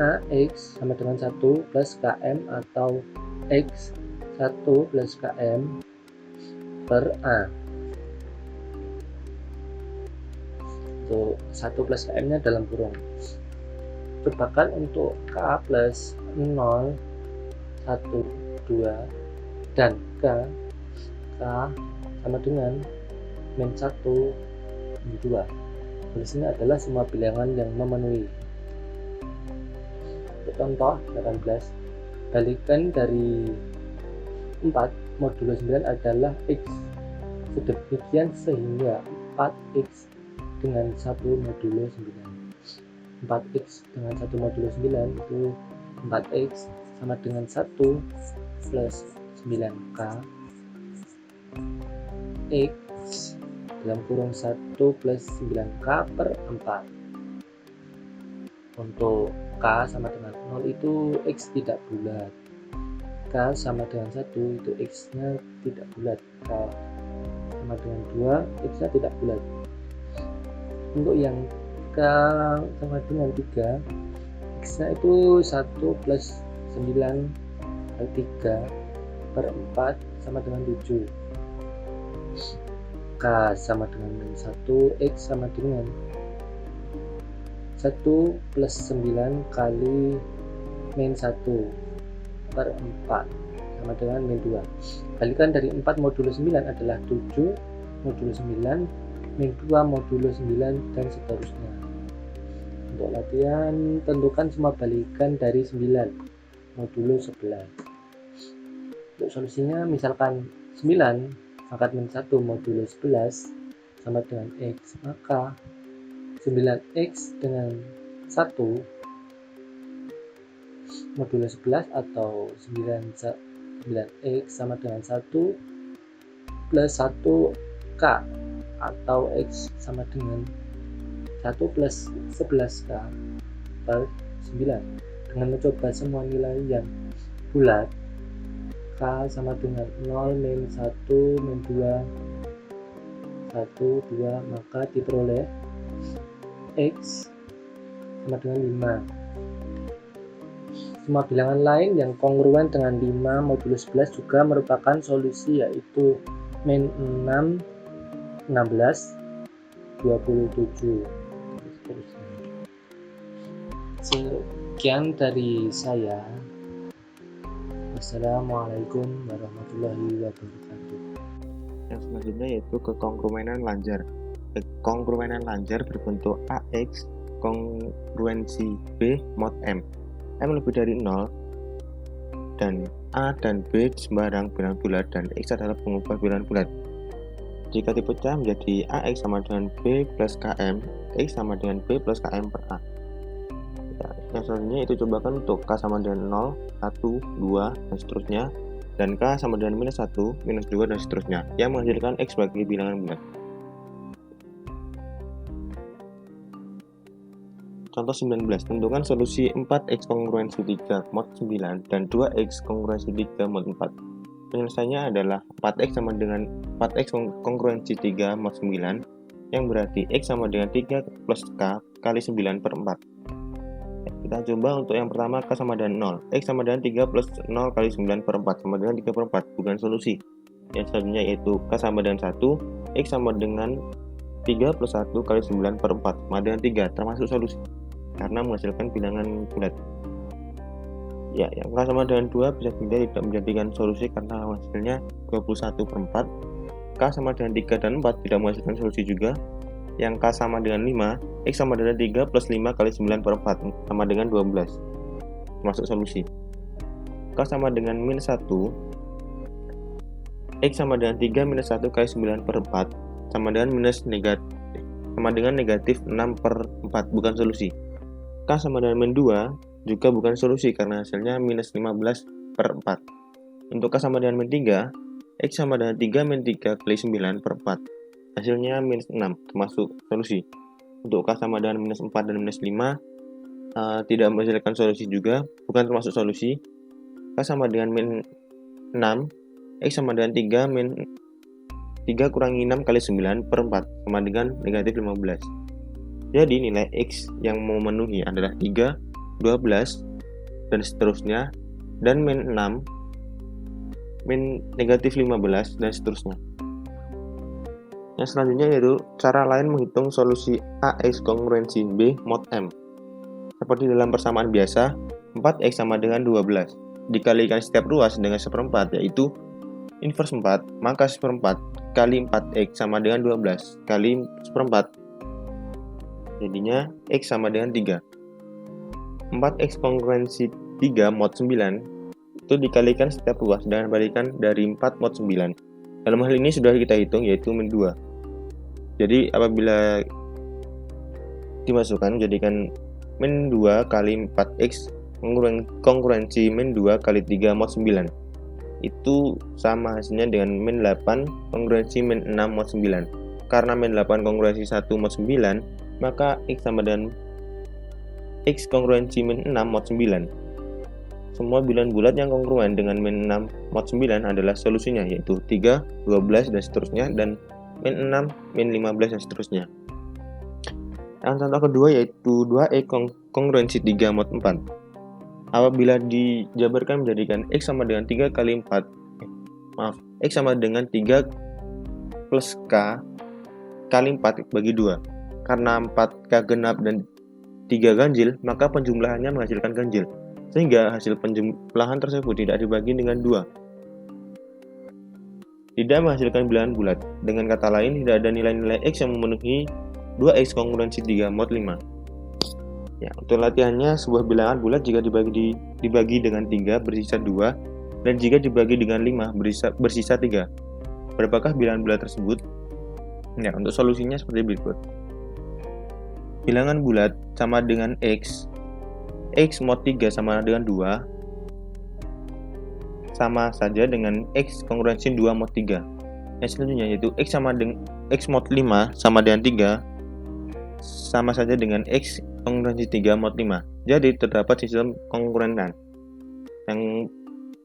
B: AX sama dengan 1 plus KM atau X 1 plus KM per A. Untuk 1 plus KM nya dalam kurung. Cobakan untuk K plus 0, 1, 2 dan K sama dengan min 1, min 2. Tulisnya adalah semua bilangan yang memenuhi. Untuk contoh 18, balikan dari 4 modulo 9 adalah X. Sedemikian sehingga 4X dengan 1 modulo 9. 4X dengan 1 modulo 9 itu 4X sama dengan 1 plus 9K X dalam kurung 1 plus 9K per 4. Untuk K sama dengan 0 itu X tidak bulat. K sama dengan 1 itu X nya tidak bulat. K sama dengan 2 X nya tidak bulat. Untuk yang K sama dengan 3, X nya itu 1 plus 9 kali 3 per 4 sama dengan 7. K sama dengan min 1, X sama dengan 1 plus 9 kali min 1 per 4 sama dengan min 2. Balikan dari 4 modulo 9 adalah 7 modulo 9 min 2 modulo 9 dan seterusnya. Untuk latihan, tentukan semua balikan dari 9 modulo 11. Untuk solusinya, misalkan 9 pangkat min 1 modulo 11 sama dengan X, maka 9X dengan 1 modulo 11 atau 9X sama dengan 1 plus 1K atau X sama dengan 1 plus 11K per 9. Dengan mencoba semua nilai yang bulat, K sama dengan 0, min 1, min 2, 1, 2, maka diperoleh X sama dengan 5. Semua bilangan lain yang kongruen dengan 5 modulo 11 juga merupakan solusi, yaitu min 6, 16, 27. Sekian dari saya. Wassalamualaikum warahmatullahi wabarakatuh.
C: Yang selanjutnya yaitu kekongruenan lanjar. Kekongruenan lanjar berbentuk AX kongruensi B mod M. M lebih dari 0 dan A dan B sembarang bilangan bulat dan X adalah pengubah bilangan bulat. Jika dipecah menjadi AX sama dengan B plus KM, X sama dengan B plus KM per A. Ya, yang selanjutnya itu cobakan untuk K sama dengan 0, 1, 2, dan seterusnya, dan K sama dengan minus 1, minus 2, dan seterusnya, yang menghasilkan X sebagai bilangan bulat. Contoh 19, tentukan solusi 4X kongruensi 3 mod 9 dan 2X kongruensi 3 mod 4. Penyelesaiannya adalah 4X sama dengan 4X kongruensi 3 mod 9, yang berarti X sama dengan 3 plus K kali 9 per 4. Kita coba untuk yang pertama K sama dengan 0. X sama dengan 3 plus 0 kali 9 per 4 sama dengan 3 per 4, bukan solusi. Yang selanjutnya yaitu K sama dengan 1, X sama dengan 3 plus 1 kali 9 per 4 sama dengan 3, termasuk solusi karena menghasilkan bilangan bulat. Ya, yang K sama dengan 2 bisa tidak menjadikan solusi karena hasilnya 21 per 4. K sama dengan 3 dan 4 tidak menghasilkan solusi juga. Yang K sama dengan 5, X sama dengan 3 plus 5 kali 9 per 4 sama dengan 12, termasuk solusi. K sama dengan minus 1, X sama dengan 3 minus 1 kali 9 per 4 sama dengan negatif 6 per 4, bukan solusi. K sama dengan min 2 juga bukan solusi karena hasilnya minus 15 per 4. Untuk K sama dengan min 3, X sama dengan 3 min 3 kali 9 per 4, hasilnya minus 6, termasuk solusi. Untuk K sama dengan minus 4 dan minus 5 tidak menghasilkan solusi juga, bukan termasuk solusi. K sama dengan min 6, X sama dengan 3 min 3 kurangi 6 kali 9 per 4 sama dengan negatif 15. Jadi nilai X yang memenuhi adalah 3, 12, dan seterusnya, dan min 6, min negatif 15, dan seterusnya. Yang selanjutnya yaitu cara lain menghitung solusi AX kongruensi B mod M. Seperti dalam persamaan biasa, 4X sama dengan 12. Dikalikan setiap ruas dengan seperempat, yaitu inverse 4, maka seperempat kali 4X sama dengan 12 kali seperempat. Jadinya X sama dengan 3. 4X kongruensi 3 mod 9 itu dikalikan setiap ruas dengan balikan dari 4 mod 9. Dalam hal ini sudah kita hitung yaitu min 2. Jadi apabila dimasukkan jadikan min 2 kali 4X kongruensi min 2 kali 3 mod 9. Itu sama hasilnya dengan min 8 kongruensi min 6 mod 9. Karena min 8 kongruensi 1 mod 9, maka X sama dengan X kongruensi min 6 mod 9. Semua bilangan bulat yang kongruen dengan min 6 mod 9 adalah solusinya, yaitu 3, 12, dan seterusnya, dan min 6, min 15, dan seterusnya. Yang contoh kedua yaitu 2X kongruensi 3 mod 4. Apabila dijabarkan menjadikan X sama dengan 3 kali 4, X sama dengan 3 plus K kali 4 bagi 2. Karena 4K genap dan 3 ganjil, maka penjumlahannya menghasilkan ganjil, sehingga hasil penjumlahan tersebut tidak dibagi dengan 2. Tidak menghasilkan bilangan bulat. Dengan kata lain, tidak ada nilai-nilai X yang memenuhi 2X kongruensi 3 mod 5. Ya, untuk latihannya, sebuah bilangan bulat jika dibagi dengan 3 bersisa 2, dan jika dibagi dengan 5 bersisa 3. Berapakah bilangan bulat tersebut? Ya, untuk solusinya seperti berikut. Bilangan bulat sama dengan X mod 3 sama dengan 2, sama saja dengan X kongruensi 2 mod 3. Yang selanjutnya yaitu X mod 5 sama dengan 3, sama saja dengan X kongruensi 3 mod 5. Jadi terdapat sistem kongruenan yang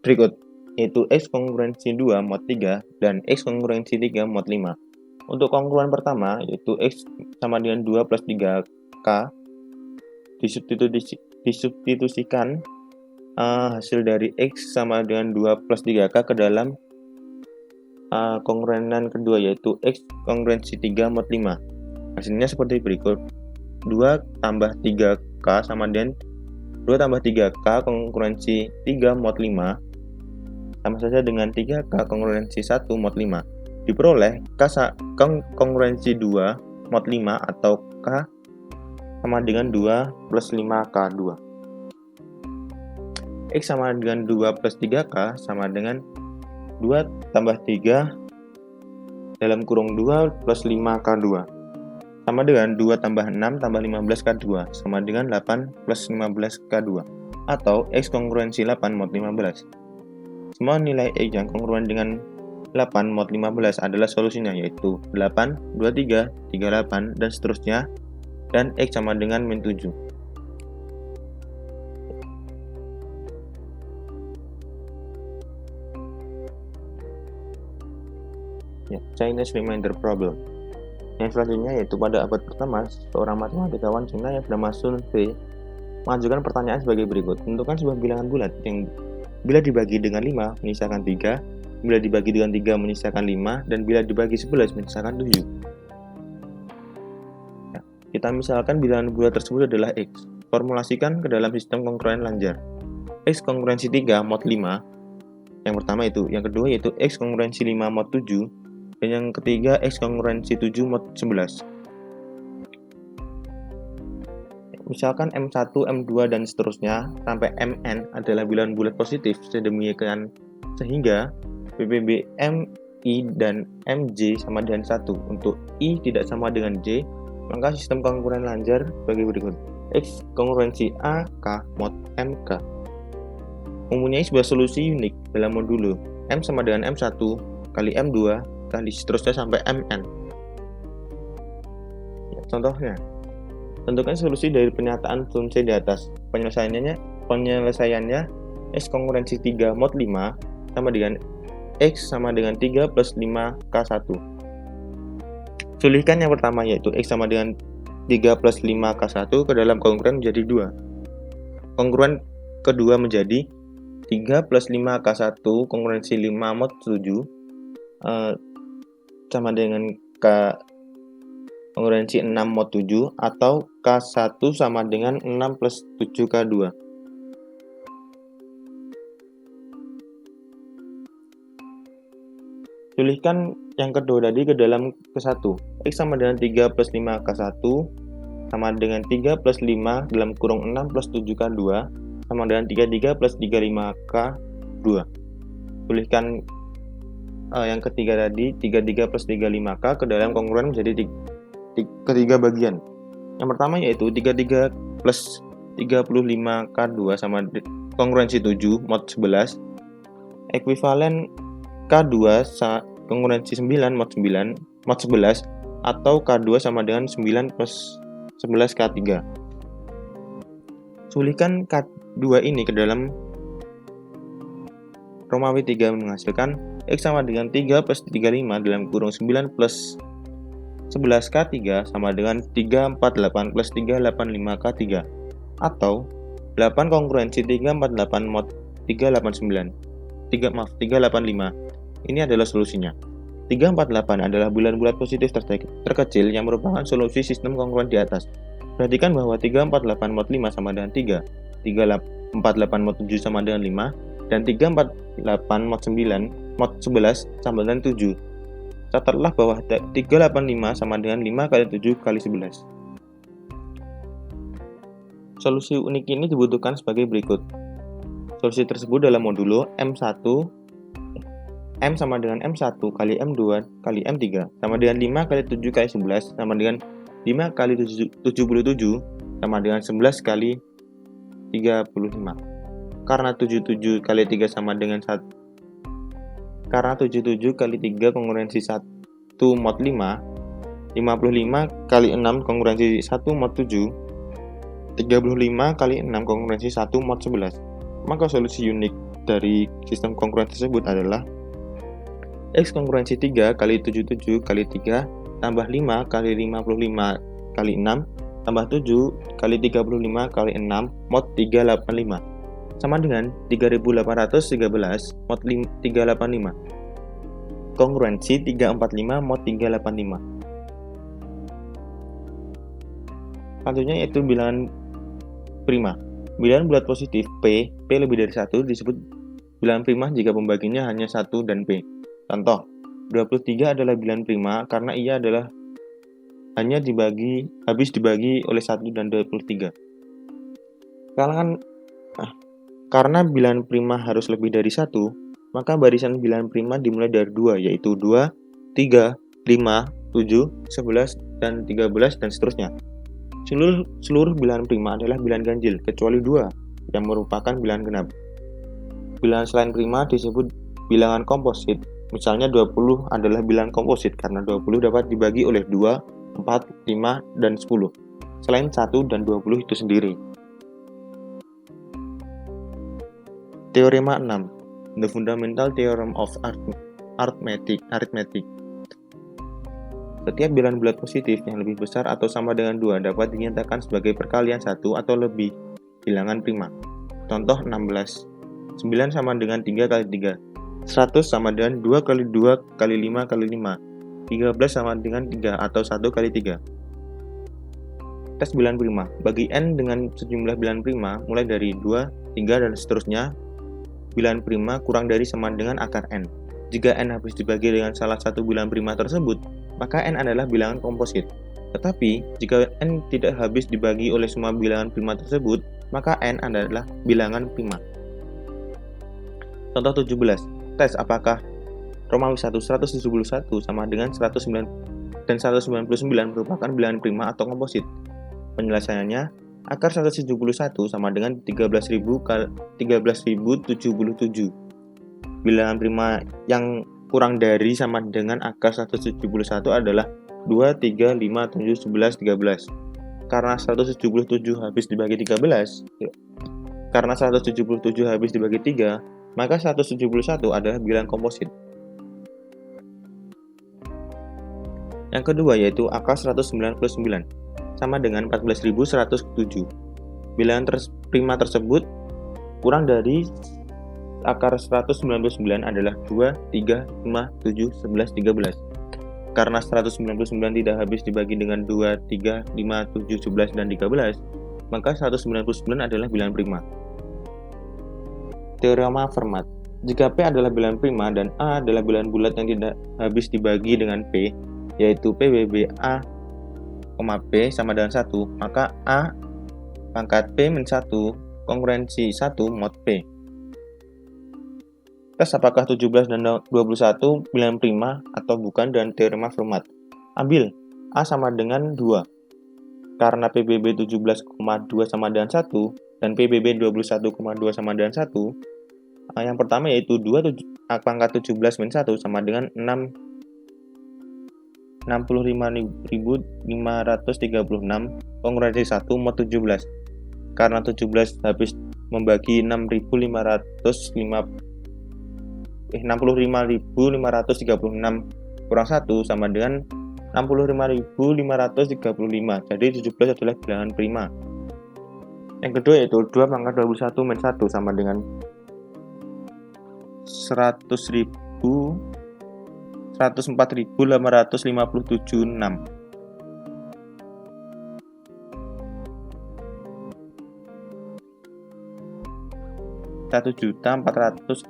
C: berikut, yaitu X kongruensi 2 mod 3 dan X kongruensi 3 mod 5. Untuk kongruen pertama, yaitu X sama dengan 2 plus 3K, disubstitusikan hasil dari X sama dengan 2 plus 3K ke dalam kongruenan kedua, yaitu X kongruensi 3 mod 5. Hasilnya seperti berikut. 2 tambah 3K sama dengan 2 tambah 3K kongruensi 3 mod 5 sama saja dengan 3K kongruensi 1 mod 5. Diperoleh K kongruensi 2 mod 5 atau K sama dengan 2 plus 5K2. X sama dengan 2 plus 3K sama dengan 2 tambah 3 dalam kurung 2 plus 5K2 sama dengan 2 tambah 6 tambah 15K2 sama dengan 8 plus 15K2 atau X kongruensi 8 mod 15. Semua nilai X yang kongruen dengan 8 mod 15 adalah solusinya, yaitu 8, 23, 38, dan seterusnya, dan X sama dengan min 7. Ya, Chinese Remainder Problem. Yang selanjutnya yaitu pada abad pertama, seorang matematikawan Cina yang bernama Sun Fei mengajukan pertanyaan sebagai berikut. Tentukan sebuah bilangan bulat yang bila dibagi dengan 5 menyisakan 3, bila dibagi dengan 3 menyisakan 5, dan bila dibagi 11 menyisakan 7. Ya, kita misalkan bilangan bulat tersebut adalah X. Formulasikan ke dalam sistem kongruen Lanjar. X kongruensi 3 mod 5. Yang pertama itu. Yang kedua yaitu X kongruensi 5 mod 7. Dan yang ketiga X kongruensi 7 mod 11. Misalkan M1, M2, dan seterusnya sampai Mn adalah bilangan bulat positif, sedemikian sehingga PPB Mi dan Mj sama dengan 1. Untuk I tidak sama dengan J, maka sistem kongruen Lanjar sebagai berikut. X kongruensi A, K, mod Mk mempunyai sebuah solusi unik dalam modulo M sama dengan M1 kali M2 kali seterusnya sampai Mn. Ya, contohnya, tentukan solusi dari pernyataan Sun Fei di atas. Penyelesaiannya X kongruensi 3 mod 5 sama dengan X sama dengan 3 plus 5K1. Sulihkan yang pertama yaitu X sama dengan 3 plus 5K1 ke dalam kongruen menjadi 2. Kongruen kedua menjadi 3 plus 5K1 kongruensi 5 mod 7 sama dengan K kongruensi 6 mod 7 atau K1 sama dengan 6 plus 7K2. Tuliskan yang kedua tadi ke dalam ke1. X sama dengan 3 plus 5K1 sama dengan 3 plus 5 dalam kurung 6 plus 7K2 sama dengan 33 plus 35K2. Tuliskan yang ketiga tadi 33 plus 35K ke dalam kongruen menjadi ketiga bagian. Yang pertama yaitu 33 plus 35K2 sama kongruensi 7 mod 11 ekuivalen K2 kongruensi 9 mod 9 mod 11 atau K2 sama dengan 9 plus 11 K3. Sulihkan K2 ini ke dalam Romawi 3 menghasilkan X sama dengan 3 plus 35 dalam kurung 9 plus 11 K3 sama dengan 348 plus 385 K3 atau 8 kongruensi 348 mod 385. Ini adalah solusinya. 348 adalah bulan bulat positif terkecil yang merupakan solusi sistem kongruen di atas. Perhatikan bahwa 348 mod 5 sama dengan 3, 348 mod 7 sama dengan 5, dan 348 mod 9 mod 11 sama dengan 7. Catatlah bahwa 385 sama dengan 5 kali 7 kali 11. Solusi unik ini dibutuhkan sebagai berikut. Solusi tersebut dalam modulo M1 M sama dengan M1 kali M2 kali M3 sama dengan 5 kali 7 kali 11 sama dengan 5 kali 77 sama dengan 11 kali 35. Karena 77 kali 3 sama dengan 1. Karena 77 kali 3 kongruensi 1 mod 5, 55 kali 6 kongruensi 1 mod 7, 35 kali 6 kongruensi 1 mod 11. Maka solusi unik dari sistem kongruensi tersebut adalah X kongruensi 3 kali 77 kali 3 tambah 5 kali 55 kali 6 tambah 7 kali 35 kali 6 mod 385 sama dengan 3813 mod 385. Kongruensi 345 mod 385. Selanjutnya yaitu bilangan prima. Bilangan bulat positif P lebih dari 1 disebut bilangan prima jika pembaginya hanya 1 dan P. Contoh, 23 adalah bilangan prima karena ia adalah hanya habis dibagi oleh 1 dan 23. Karena bilangan prima harus lebih dari 1, maka barisan bilangan prima dimulai dari 2, yaitu 2, 3, 5, 7, 11, dan 13, dan seterusnya. Seluruh bilangan prima adalah bilangan ganjil, kecuali 2, yang merupakan bilangan genap. Bilangan selain prima disebut bilangan komposit. Misalnya 20 adalah bilangan komposit karena 20 dapat dibagi oleh 2, 4, 5, dan 10. Selain 1 dan 20 itu sendiri. Teorema 6. The Fundamental Theorem of Arithmetic. Setiap bilangan bulat positif yang lebih besar atau sama dengan 2 dapat dinyatakan sebagai perkalian 1 atau lebih bilangan prima. Contoh 16. 9 sama dengan 3 kali 3. 100 sama dengan 2 kali 2 kali 5 kali 5. 13 sama dengan 3 atau 1 kali 3. Tes bilangan prima. Bagi n dengan sejumlah bilangan prima mulai dari 2, 3, dan seterusnya, bilangan prima kurang dari sama dengan akar n. Jika n habis dibagi dengan salah satu bilangan prima tersebut, maka n adalah bilangan komposit. Tetapi, jika n tidak habis dibagi oleh semua bilangan prima tersebut, maka n adalah bilangan prima. Contoh 17. Tes apakah Romawi 1 171 sama dengan 109 dan 199 merupakan bilangan prima atau komposit? Penyelesaiannya, akar 171 sama dengan 13.077. Bilangan prima yang kurang dari sama dengan akar 171 adalah 2, 3, 5, 7, 11, 13. Karena 177 habis dibagi 13, maka 171 adalah bilangan komposit. Yang kedua yaitu akar 199 sama dengan 14.107. Bilangan prima tersebut kurang dari akar 199 adalah 2, 3, 5, 7, 11, 13. Karena 199 tidak habis dibagi dengan 2, 3, 5, 7, 11, dan 13, maka 199 adalah bilangan prima. Teorema Fermat. Jika P adalah bilangan prima dan A adalah bilangan bulat yang tidak habis dibagi dengan P, yaitu PBB A, P sama dengan 1, maka A pangkat P min 1 kongruensi 1 mod P. Tes apakah 17 dan 21 bilangan prima atau bukan dan teorema Fermat. Ambil A sama dengan 2. Karena PBB 17,2 sama dengan 1 dan PBB 21,2 sama dengan 1, yang pertama yaitu 2 pangkat 17 min 1 sama dengan 65.536 kongruensi 1 mod 17. Karena 17 habis membagi 65.536 kurang 1 sama dengan 65.535. Jadi 17 adalah bilangan prima. Yang kedua yaitu 2 pangkat 21 min 1 sama dengan 104.857,6. 1.400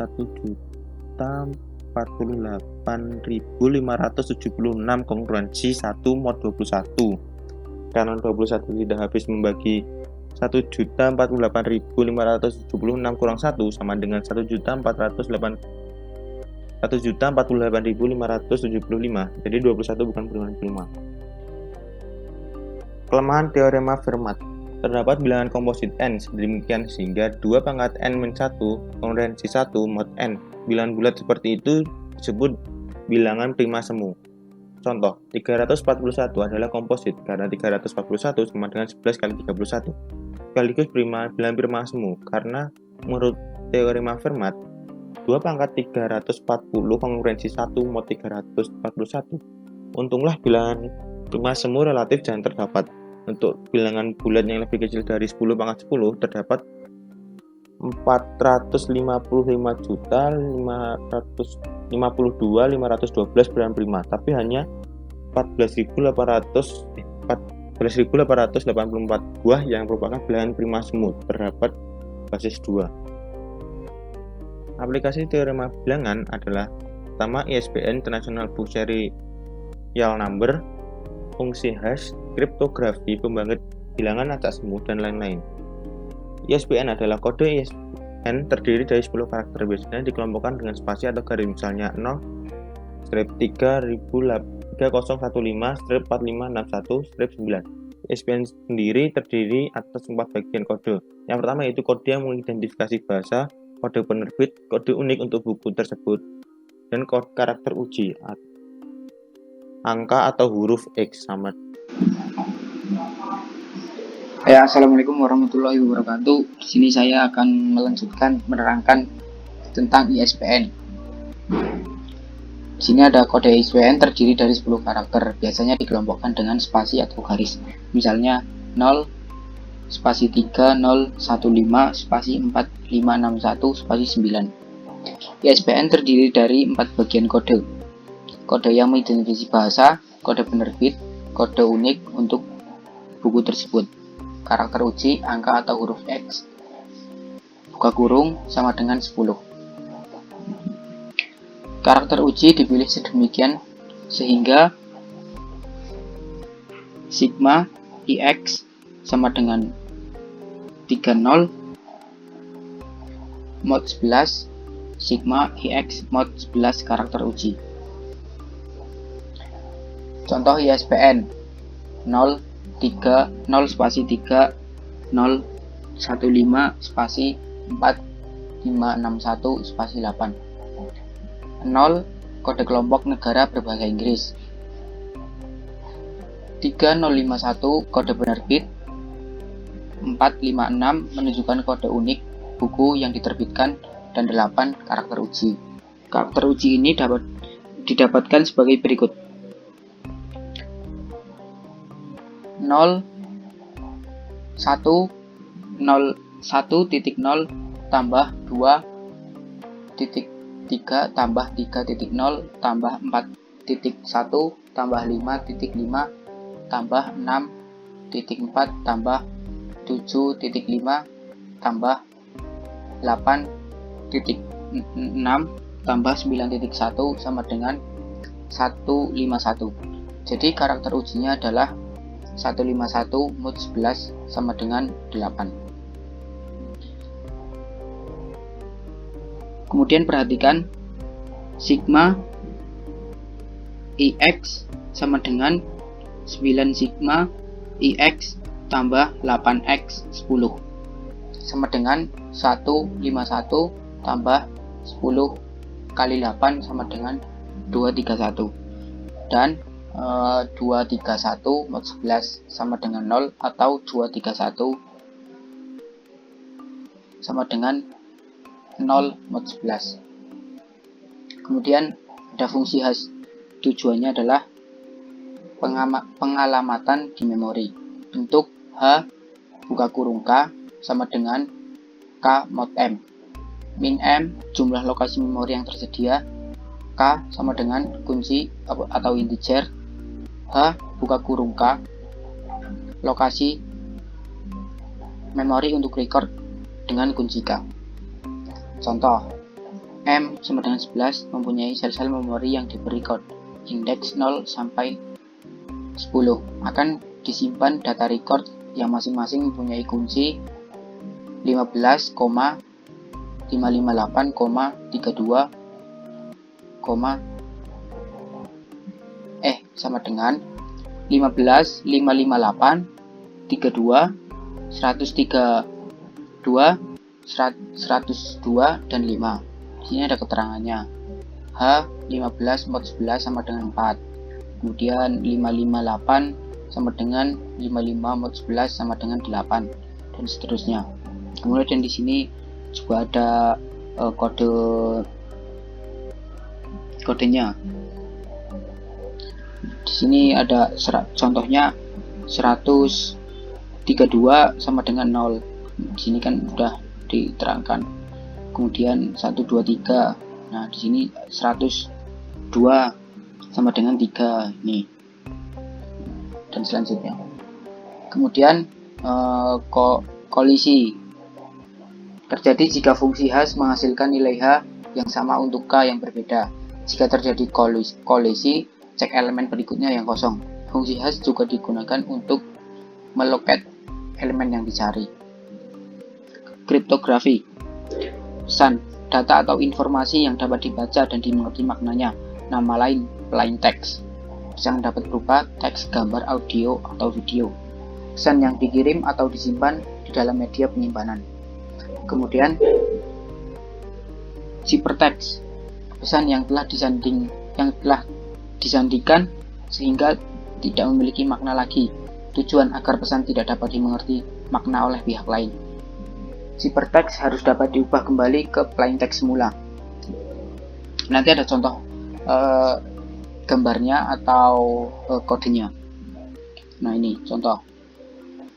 C: 1.048.576 kongruensi 1 mod 21. Karena 21 tidak habis membagi 1.048.576 kurang 1 sama dengan 1.048.575. Jadi 21 bukan bilangan prima. Kelemahan teorema Fermat. Terdapat bilangan komposit n sedemikian sehingga 2 pangkat n min 1 kongruensi 1 mod n. Bilangan bulat seperti itu disebut bilangan prima semu. Contoh, 341 adalah komposit karena 341 sama dengan 11 kali 31. Sekaligus bilangan prima semu karena menurut teorema Fermat, 2 pangkat 340 kongruensi 1 mod 341. Untunglah bilangan prima semu relatif jarang terdapat. Untuk bilangan bulat yang lebih kecil dari 10 pangkat 10 terdapat 455.552.512 bilangan prima, tapi hanya 14.884 buah yang merupakan bilangan prima semu terdapat basis 2. Aplikasi teorema bilangan adalah pertama ISBN International Book Serial Number, fungsi hash, kriptografi, pembangkit bilangan acak semu, dan lain-lain. ISBN adalah kode ISBN terdiri dari 10 karakter, biasanya dikelompokkan dengan spasi atau garis, misalnya 0-3015-45-4561-9. ISBN sendiri terdiri atas 4 bagian kode. Yang pertama yaitu kode yang mengidentifikasi bahasa, kode penerbit, kode unik untuk buku tersebut, dan kode karakter uji, angka atau huruf X sama.
D: Assalamualaikum warahmatullahi wabarakatuh. Di sini saya akan menerangkan tentang ISBN. Di sini ada kode ISBN terdiri dari 10 karakter, biasanya dikelompokkan dengan spasi atau garis. Misalnya 0 spasi 3015 spasi 4561 spasi 9. ISBN terdiri dari 4 bagian kode. Kode yang mengidentifikasi bahasa, kode penerbit, kode unik untuk buku tersebut, karakter uji, angka atau huruf X, buka kurung sama dengan 10. Karakter uji dipilih sedemikian sehingga sigma IX sama dengan 30 mod 11 sigma IX mod 11 karakter uji. Contoh ISBN 0 spasi 3 0 15 spasi 4 561 spasi 8. 0 kode kelompok negara berbahasa Inggris. 3051 kode penerbit. 456 menunjukkan kode unik buku yang diterbitkan, dan 8 karakter uji. Karakter uji ini dapat didapatkan sebagai berikut. 0 1 tambah 2.3 tambah 3.0 tambah 4.1 tambah 5.5 tambah 6.4 tambah 7.5 tambah 8.6 tambah 9.1 sama dengan 151. Jadi karakter ujinya adalah 151 mod 11 sama dengan 8. Kemudian perhatikan sigma IX sama dengan 9 sigma IX tambah 8X 10 sama dengan 151 tambah 10 kali 8 sama dengan 231, dan 231 mod 11 sama dengan 0 atau 231 sama dengan 0 mod 11. Kemudian ada fungsi hash. Tujuannya adalah pengalamatan di memori. Bentuk H buka kurung K sama dengan K mod M. Min M jumlah lokasi memori yang tersedia. K sama dengan kunci atau integer. H buka kurung K lokasi memori untuk record dengan kunci K. Contoh, M sama dengan 11 mempunyai sel-sel memori yang diberi kode indeks 0 sampai 10. Akan disimpan data record yang masing-masing mempunyai kunci 15,558,32, sama dengan 15,558, 32, 132, 102, dan 5. Di sini ada keterangannya. H 15 mod 11 sama dengan 4. Kemudian 558 sama dengan 55 mod 11 sama dengan 8, dan seterusnya. Kemudian di sini juga ada kodenya. Di sini ada contohnya 132 sama dengan 0. Di sini kan sudah diterangkan. Kemudian 123. Nah, di sini 102 sama dengan 3 ini. Dan selanjutnya. Kemudian kolisi terjadi jika fungsi hash menghasilkan nilai H yang sama untuk K yang berbeda. Jika terjadi kolisi, cek elemen berikutnya yang kosong. Fungsi hash juga digunakan untuk meloket elemen yang dicari. Kriptografi. Pesan, data atau informasi yang dapat dibaca dan dimengerti maknanya. Nama lain plain text. Pesan dapat berupa teks, gambar, audio, atau video. Pesan yang dikirim atau disimpan di dalam media penyimpanan. Kemudian ciphertext. Pesan yang telah disandingkan sehingga tidak memiliki makna lagi. Tujuan agar pesan tidak dapat dimengerti makna oleh pihak lain. Ciphertext harus dapat diubah kembali ke plain text semula. Nanti ada contoh gambarnya atau kodenya. Nah, ini contoh.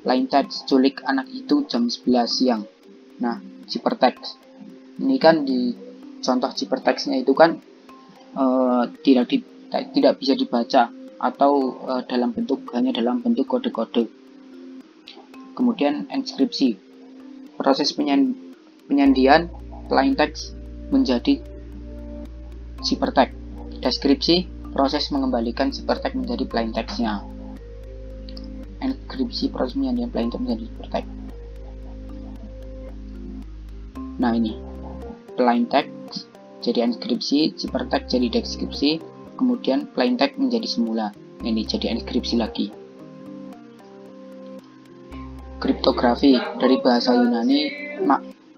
D: Plain text, culik anak itu jam 11 siang. Nah, ciphertext. Ini kan di contoh ciphertextnya itu kan tidak bisa dibaca atau hanya dalam bentuk kode-kode. Kemudian enkripsi. Proses penyandian plain text menjadi ciphertext. Deskripsi, proses mengembalikan ciphertext menjadi plain text-nya. Enkripsi, proses penyandian plain text menjadi ciphertext. Nah, ini plain text jadi enkripsi, ciphertext jadi deskripsi, kemudian plain text menjadi semula. Ini jadi enkripsi lagi. Kriptografi dari bahasa Yunani,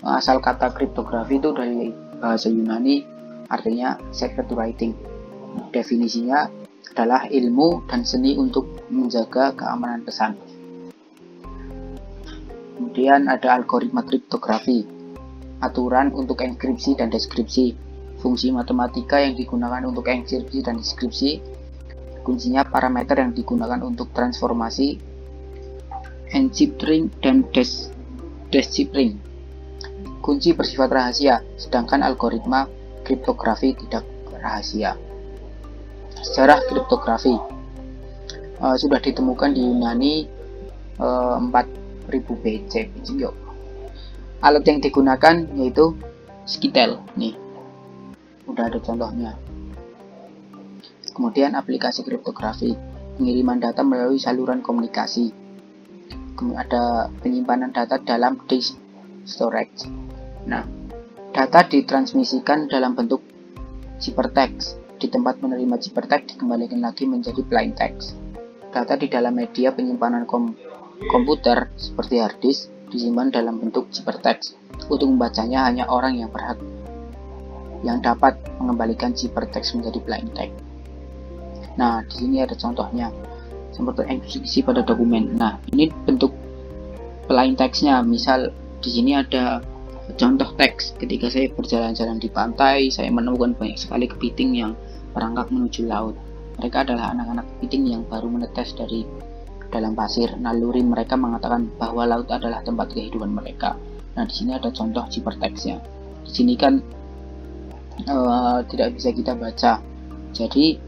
D: asal kata kriptografi itu dari bahasa Yunani artinya secret writing. Definisinya adalah ilmu dan seni untuk menjaga keamanan pesan. Kemudian ada algoritma kriptografi, aturan untuk enkripsi dan deskripsi, fungsi matematika yang digunakan untuk enkripsi dan deskripsi, kuncinya parameter yang digunakan untuk transformasi, encrypting dan deciphering. Kunci bersifat rahasia, sedangkan algoritma kriptografi tidak rahasia. Sejarah kriptografi sudah ditemukan di Yunani 4000 BC. Alat yang digunakan yaitu skitel. Nih, udah ada contohnya. Kemudian aplikasi kriptografi, pengiriman data melalui saluran komunikasi. Kemudian ada penyimpanan data dalam disk storage. Nah, data ditransmisikan dalam bentuk ciphertext. Di tempat menerima ciphertext dikembalikan lagi menjadi plain text. Data di dalam media penyimpanan komputer seperti hard disk disimpan dalam bentuk ciphertext. Untuk membacanya hanya orang yang berhak yang dapat mengembalikan ciphertext menjadi plain text. Nah, di sini ada contohnya. Seperti enkripsi pada dokumen. Nah, ini bentuk plain text-nya. Misal di sini ada contoh teks. Ketika saya berjalan-jalan di pantai, saya menemukan banyak sekali kepiting yang merangkak menuju laut. Mereka adalah anak-anak kepiting yang baru menetes dari dalam pasir. Naluri mereka mengatakan bahwa laut adalah tempat kehidupan mereka. Nah, di sini ada contoh ciphertext-nya. Di sini kan tidak bisa kita baca. Jadi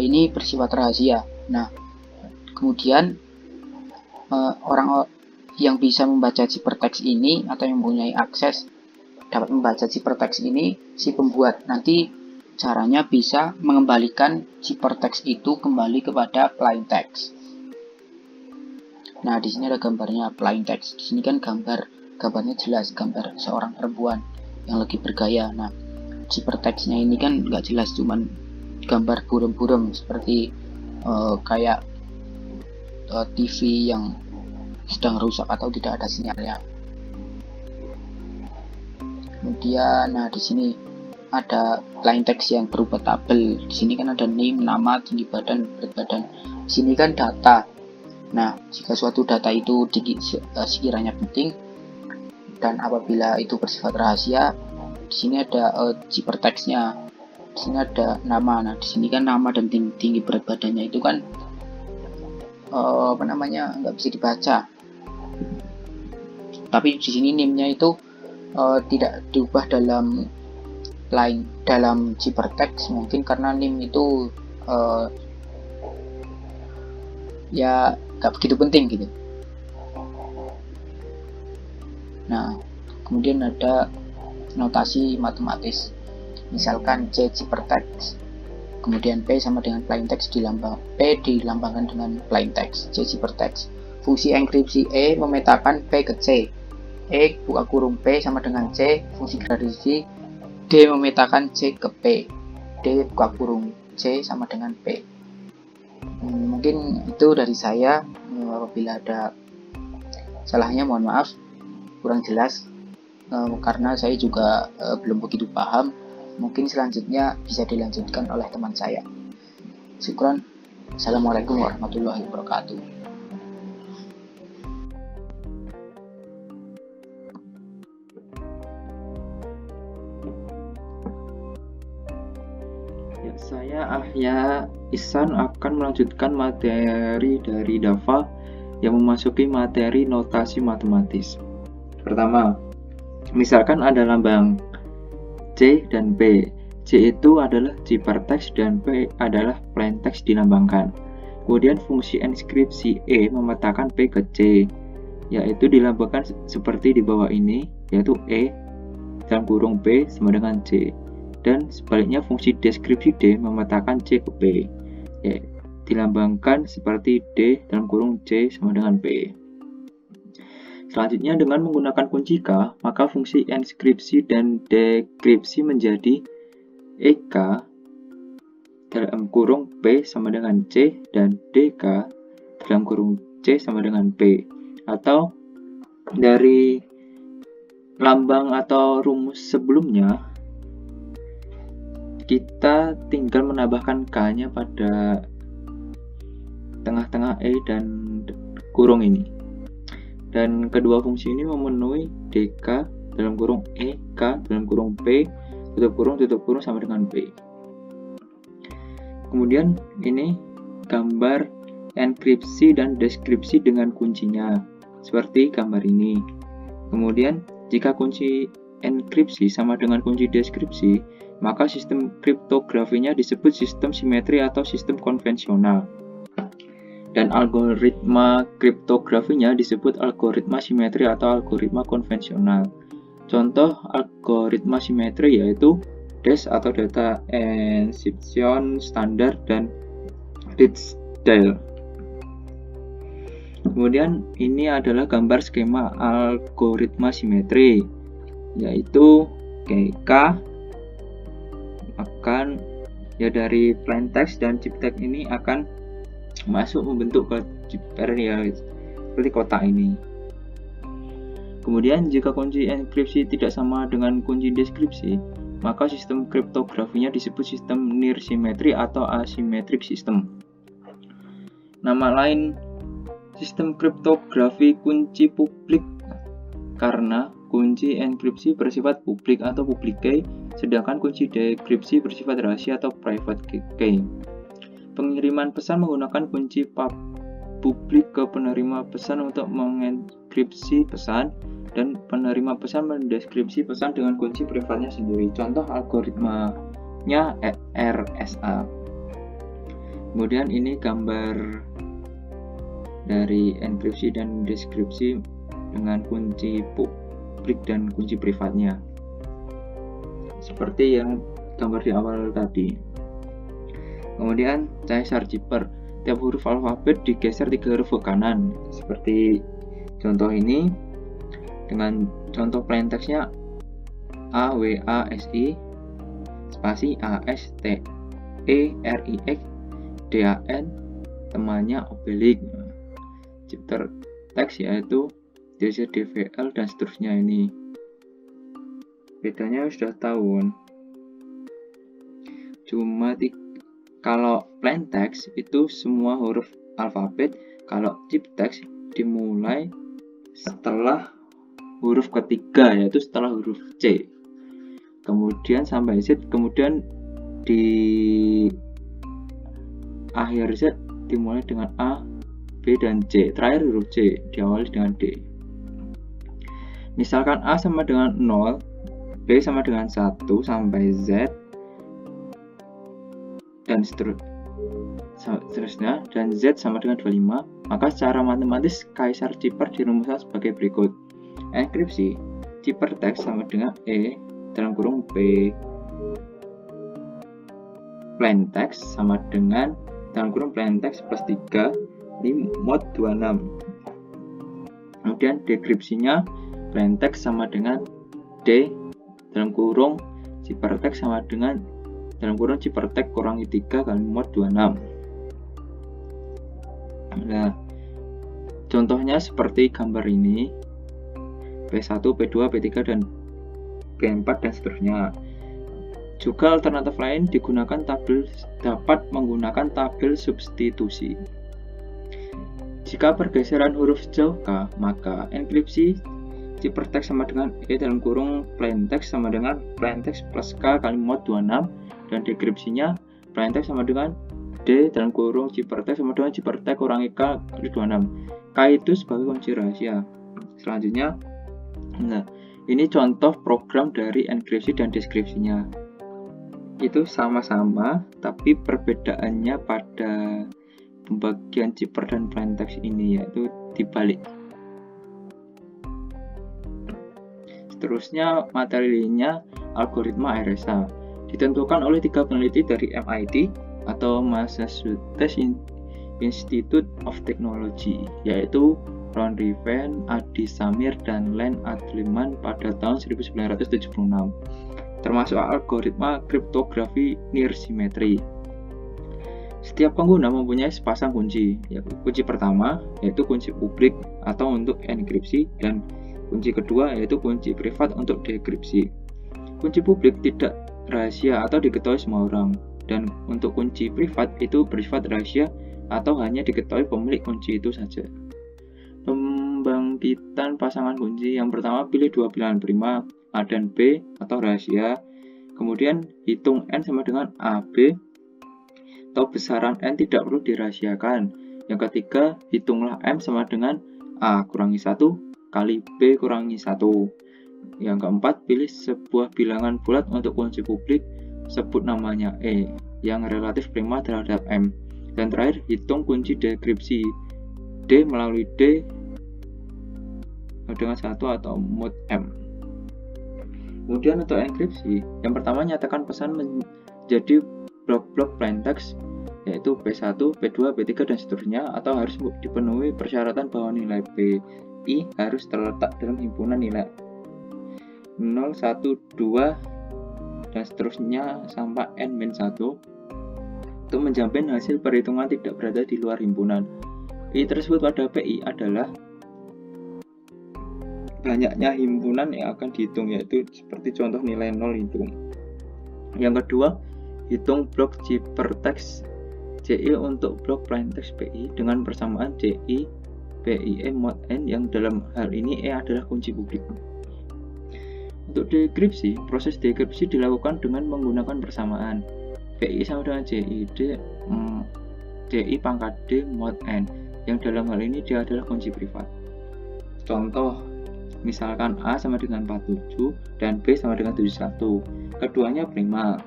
D: ini bersifat rahasia. Nah, kemudian orang yang bisa membaca ciphertext ini atau yang mempunyai akses dapat membaca ciphertext ini si pembuat. Nanti caranya bisa mengembalikan ciphertext itu kembali kepada plain text. Nah, di sini ada gambarnya plain text. Di sini kan gambarnya jelas, gambar seorang perempuan yang lagi bergaya. Nah, ciphertext-nya ini kan nggak jelas, cuman gambar burung-burung seperti kayak TV yang sedang rusak atau tidak ada sinyalnya. Kemudian, nah di sini ada plain text yang berupa tabel. Di sini kan ada name, nama, tinggi badan, berat badan. Di sini kan data. Nah, jika suatu data itu sekiranya penting dan apabila itu bersifat rahasia, di sini ada ciphertext-nya. Di sini ada nama. Nah, di sini kan nama dan tinggi berat badannya itu kan nggak bisa dibaca. Tapi di sini name-nya itu tidak diubah dalam ciphertext, mungkin karena name itu ya nggak begitu penting gitu. Nah, kemudian ada notasi matematis, misalkan C ciphertext, Kemudian P sama dengan plaintext P dilambangkan dengan plaintext, C ciphertext. Fungsi enkripsi E memetakan P ke C. E buka kurung P sama dengan C. Fungsi gradasi D memetakan C ke P. D buka kurung C sama dengan P. Mungkin itu dari saya. Apabila ada salahnya mohon maaf, kurang jelas karena saya juga belum begitu paham. Mungkin selanjutnya bisa dilanjutkan oleh teman saya. Syukran. Assalamualaikum warahmatullahi wabarakatuh.
E: Ya, saya Ahya Ihsan akan melanjutkan materi dari Dava yang memasuki materi notasi matematis. Pertama, misalkan ada lambang C dan P. C itu adalah ciphertext dan P adalah plaintext dilambangkan. Kemudian fungsi inskripsi E memetakan P ke C, yaitu dilambangkan seperti di bawah ini, yaitu E dalam kurung P sama dengan C. Dan sebaliknya fungsi deskripsi D memetakan C ke P, yaitu dilambangkan seperti D dalam kurung C sama dengan P. Selanjutnya, dengan menggunakan kunci K, maka fungsi inskripsi dan dekripsi menjadi EK dalam kurung P sama dengan C dan DK dalam kurung C sama dengan P. Atau dari lambang atau rumus sebelumnya, kita tinggal menambahkan K-nya pada tengah-tengah E dan kurung ini. Dan kedua fungsi ini memenuhi DK dalam kurung E, K dalam kurung P, tutup kurung sama dengan P. Kemudian ini gambar enkripsi dan deskripsi dengan kuncinya, seperti gambar ini. Kemudian jika kunci enkripsi sama dengan kunci deskripsi, maka sistem kriptografinya disebut sistem simetri atau sistem konvensional. Dan algoritma kriptografinya disebut algoritma simetri atau algoritma konvensional. Contoh algoritma simetri yaitu DES atau Data Encryption Standard dan Ritz-Dale. Kemudian ini adalah gambar skema algoritma simetri, yaitu K akan dari plaintext dan ciphertext ini akan masuk membentuk ke cipher seperti kotak ini. Kemudian jika kunci enkripsi tidak sama dengan kunci deskripsi, maka sistem kriptografinya disebut sistem near symmetry atau asymmetric system. Nama lain sistem kriptografi kunci publik karena kunci enkripsi bersifat publik atau public key, sedangkan kunci dekripsi bersifat rahasia atau private key. Pengiriman pesan menggunakan kunci publik ke penerima pesan untuk mengenkripsi pesan, dan penerima pesan mendeskripsi pesan dengan kunci privatnya sendiri. Contoh algoritmanya RSA. Kemudian ini gambar dari enkripsi dan deskripsi dengan kunci publik dan kunci privatnya, seperti yang gambar di awal tadi. Kemudian caesar cipher, tiap huruf alfabet digeser 3 huruf ke kanan, seperti contoh ini. Dengan contoh plaintextnya A W A S I spasi A S T E R I X D A N, temannya obelik. Ciphertext yaitu D C D V L dan seterusnya. Ini bedanya sudah tahu kan? Cuma kalau plaintext itu semua huruf alfabet, kalau ciphertext dimulai setelah huruf ketiga, yaitu setelah huruf C, kemudian sampai Z, kemudian di akhir Z dimulai dengan A, B, dan C, terakhir huruf C diawali dengan D. Misalkan A sama dengan 0, B sama dengan 1 sampai Z, dan seterusnya, dan Z sama dengan 25, maka secara matematis caesar cipher dirumuskan sebagai berikut. Enkripsi ciphertext sama dengan E dalam kurung P plain text sama dengan dalam kurung plain text plus 3 ini mod 26. Kemudian deskripsinya plain text sama dengan D dalam kurung ciphertext sama dengan dalam kurung ciphertext kurangi 3 kali mod 26. Nah, contohnya seperti gambar ini, P1, P2, P3, dan P4 dan seterusnya. Juga alternatif lain dapat menggunakan tabel substitusi. Jika pergeseran huruf sejauh K, maka enkripsi ciphertext sama dengan E dalam kurung plain text sama dengan plain text plus K kali mod 26, dan deskripsinya plain text sama dengan D dalam kurung ciphertext sama dengan ciphertext kurangi K kali 26. K itu sebagai kunci rahasia. Selanjutnya, nah, ini contoh program dari enkripsi dan deskripsinya. Itu sama-sama, tapi perbedaannya pada pembagian cipher dan plain text ini, yaitu dibalik. Seterusnya, materinya algoritma RSA ditentukan oleh 3 peneliti dari MIT atau Massachusetts Institute of Technology, yaitu Ron Riven, Adi Samir, dan Len Adleman pada tahun 1976, termasuk algoritma kriptografi near symmetry. Setiap pengguna mempunyai sepasang kunci, yaitu kunci pertama yaitu kunci publik atau untuk enkripsi, dan kunci kedua yaitu kunci privat untuk dekripsi. Kunci publik tidak rahasia atau diketahui semua orang, dan untuk kunci privat itu bersifat rahasia atau hanya diketahui pemilik kunci itu saja. Pembangkitan pasangan kunci yang pertama, pilih dua pilihan prima A dan B atau rahasia, kemudian hitung N sama dengan AB atau besaran N tidak perlu dirahasiakan. Yang ketiga, hitunglah M sama dengan A kurangi 1 kali B kurangi 1. Yang keempat, pilih sebuah bilangan bulat untuk kunci publik, sebut namanya E yang relatif prima terhadap M. Dan terakhir, hitung kunci dekripsi D melalui D dengan 1 atau mod M. Kemudian untuk enkripsi, yang pertama nyatakan pesan menjadi blok-blok plain text, yaitu P1, P2, P3, dan seterusnya, atau harus dipenuhi persyaratan bahwa nilai PI harus terletak dalam himpunan nilai 0, 1, 2, dan seterusnya sampai N-1 untuk menjamin hasil perhitungan tidak berada di luar himpunan. I tersebut pada PI adalah banyaknya himpunan yang akan dihitung, yaitu seperti contoh nilai 0 itu. Yang kedua, hitung blok ciphertext CI untuk blok plain text PI dengan persamaan CI PIE mod N, yang dalam hal ini E adalah kunci publik. Untuk dekripsi, proses dekripsi dilakukan dengan menggunakan persamaan PI sama dengan CI pangkat D mod N, yang dalam hal ini dia adalah kunci privat. Contoh, misalkan A sama dengan 47 dan B sama dengan 71, keduanya prima,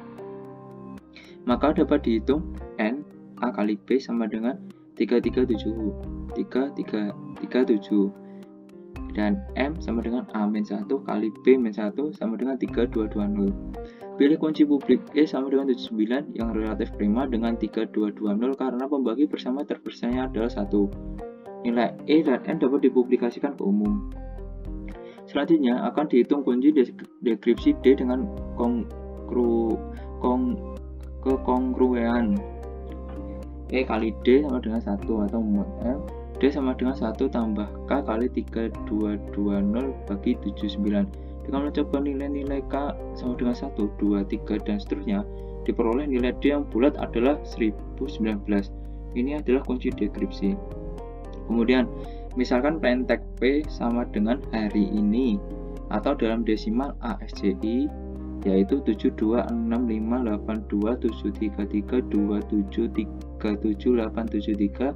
E: maka dapat dihitung N A kali B sama dengan 337 dan M sama dengan A-1 kali B-1 sama dengan 3220. Pilih kunci publik E sama dengan 79 yang relatif prima dengan 3220 karena pembagi bersama terbersanya adalah 1. Nilai E dan N dapat dipublikasikan ke umum. Selanjutnya akan dihitung kunci dekripsi D dengan kekongruean E kali D sama dengan 1 atau mod M. D sama dengan 1 tambah K kali 3220 bagi 79. Dengan mencoba nilai-nilai K sama dengan 1, 2, 3, dan seterusnya, diperoleh nilai D yang bulat adalah 1019. Ini adalah kunci dekripsi. Kemudian, misalkan plain text P sama dengan hari ini, atau dalam desimal ASCII, yaitu 72658273327377873.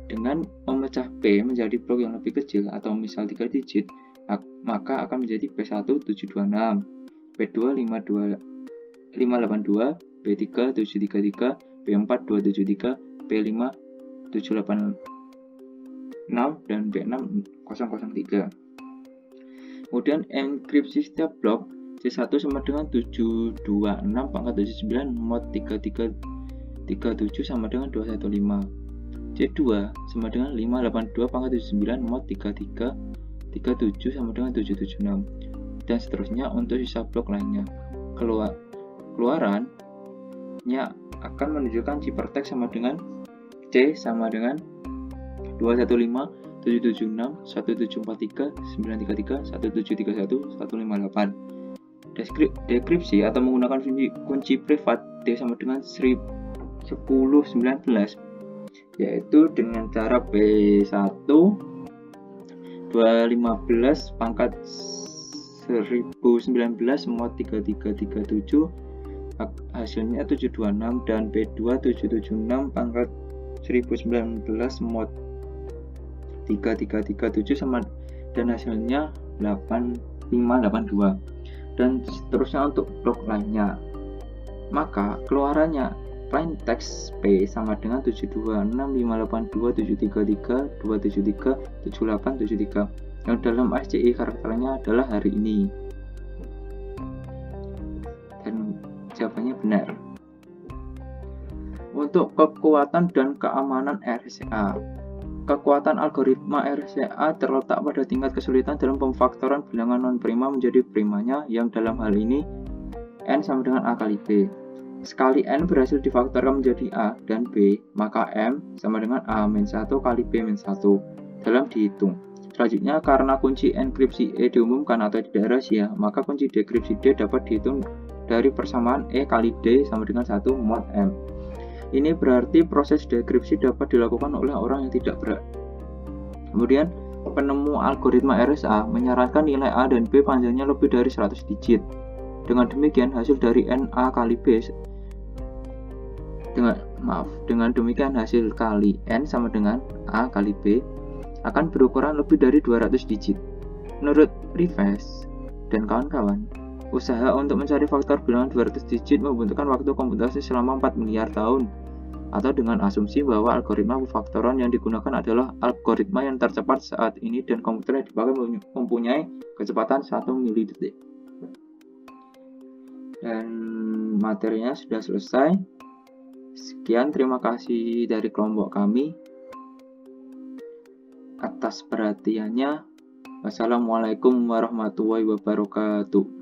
E: Dengan memecah P menjadi blok yang lebih kecil atau misal 3 digit, maka akan menjadi P1 726, P2 582, P3 733, P4 273, P5 786, dan P6 003. Kemudian enkripsi setiap blok C1 sama dengan 726 pangkat 79 mod 3337 sama dengan 215. C2 sama dengan 582 pangkat 79 mod 3337 sama dengan 776, dan seterusnya untuk sisa blok lainnya. Keluarannya akan menunjukkan ciphertext sama dengan C sama dengan 215, 776, 1743, 933, 1731, 158. Dekripsi atau menggunakan kunci privat D sama dengan 1019, yaitu dengan cara P1 215 pangkat 1019 mod 3337 hasilnya 726, dan P2 776 pangkat 1019 mod 3337 sama dan hasilnya 8582, dan seterusnya untuk blok lainnya. Maka keluarannya plain text P sama dengan 726, 582, 733, 273, 78, 73 yang dalam SCI karakternya adalah hari ini, dan jawabannya benar. Untuk kekuatan dan keamanan RSA, kekuatan algoritma RSA terletak pada tingkat kesulitan dalam pemfaktoran bilangan non-prima menjadi primanya, yang dalam hal ini n sama dengan a kali b. Sekali n berhasil difaktorkan menjadi a dan b, maka m sama dengan a-1 kali b-1 dalam dihitung. Selanjutnya, karena kunci enkripsi E diumumkan atau tidak rahasia, maka kunci dekripsi D dapat dihitung dari persamaan E kali D sama dengan 1 mod M. Ini berarti proses dekripsi dapat dilakukan oleh orang yang tidak berat. Kemudian, penemu algoritma RSA menyarankan nilai A dan B panjangnya lebih dari 100 digit. Dengan demikian, hasil dari NA kali B dengan demikian hasil kali N sama dengan A kali B akan berukuran lebih dari 200 digit. Menurut Rives dan kawan-kawan, usaha untuk mencari faktor bilangan 200 digit membutuhkan waktu komputasi selama 4 miliar tahun, atau dengan asumsi bahwa algoritma pemfaktoran yang digunakan adalah algoritma yang tercepat saat ini dan komputer yang dipakai mempunyai kecepatan 1 milidetik. Dan materinya sudah selesai. Sekian, terima kasih dari kelompok kami atas perhatiannya. Wassalamualaikum warahmatullahi wabarakatuh.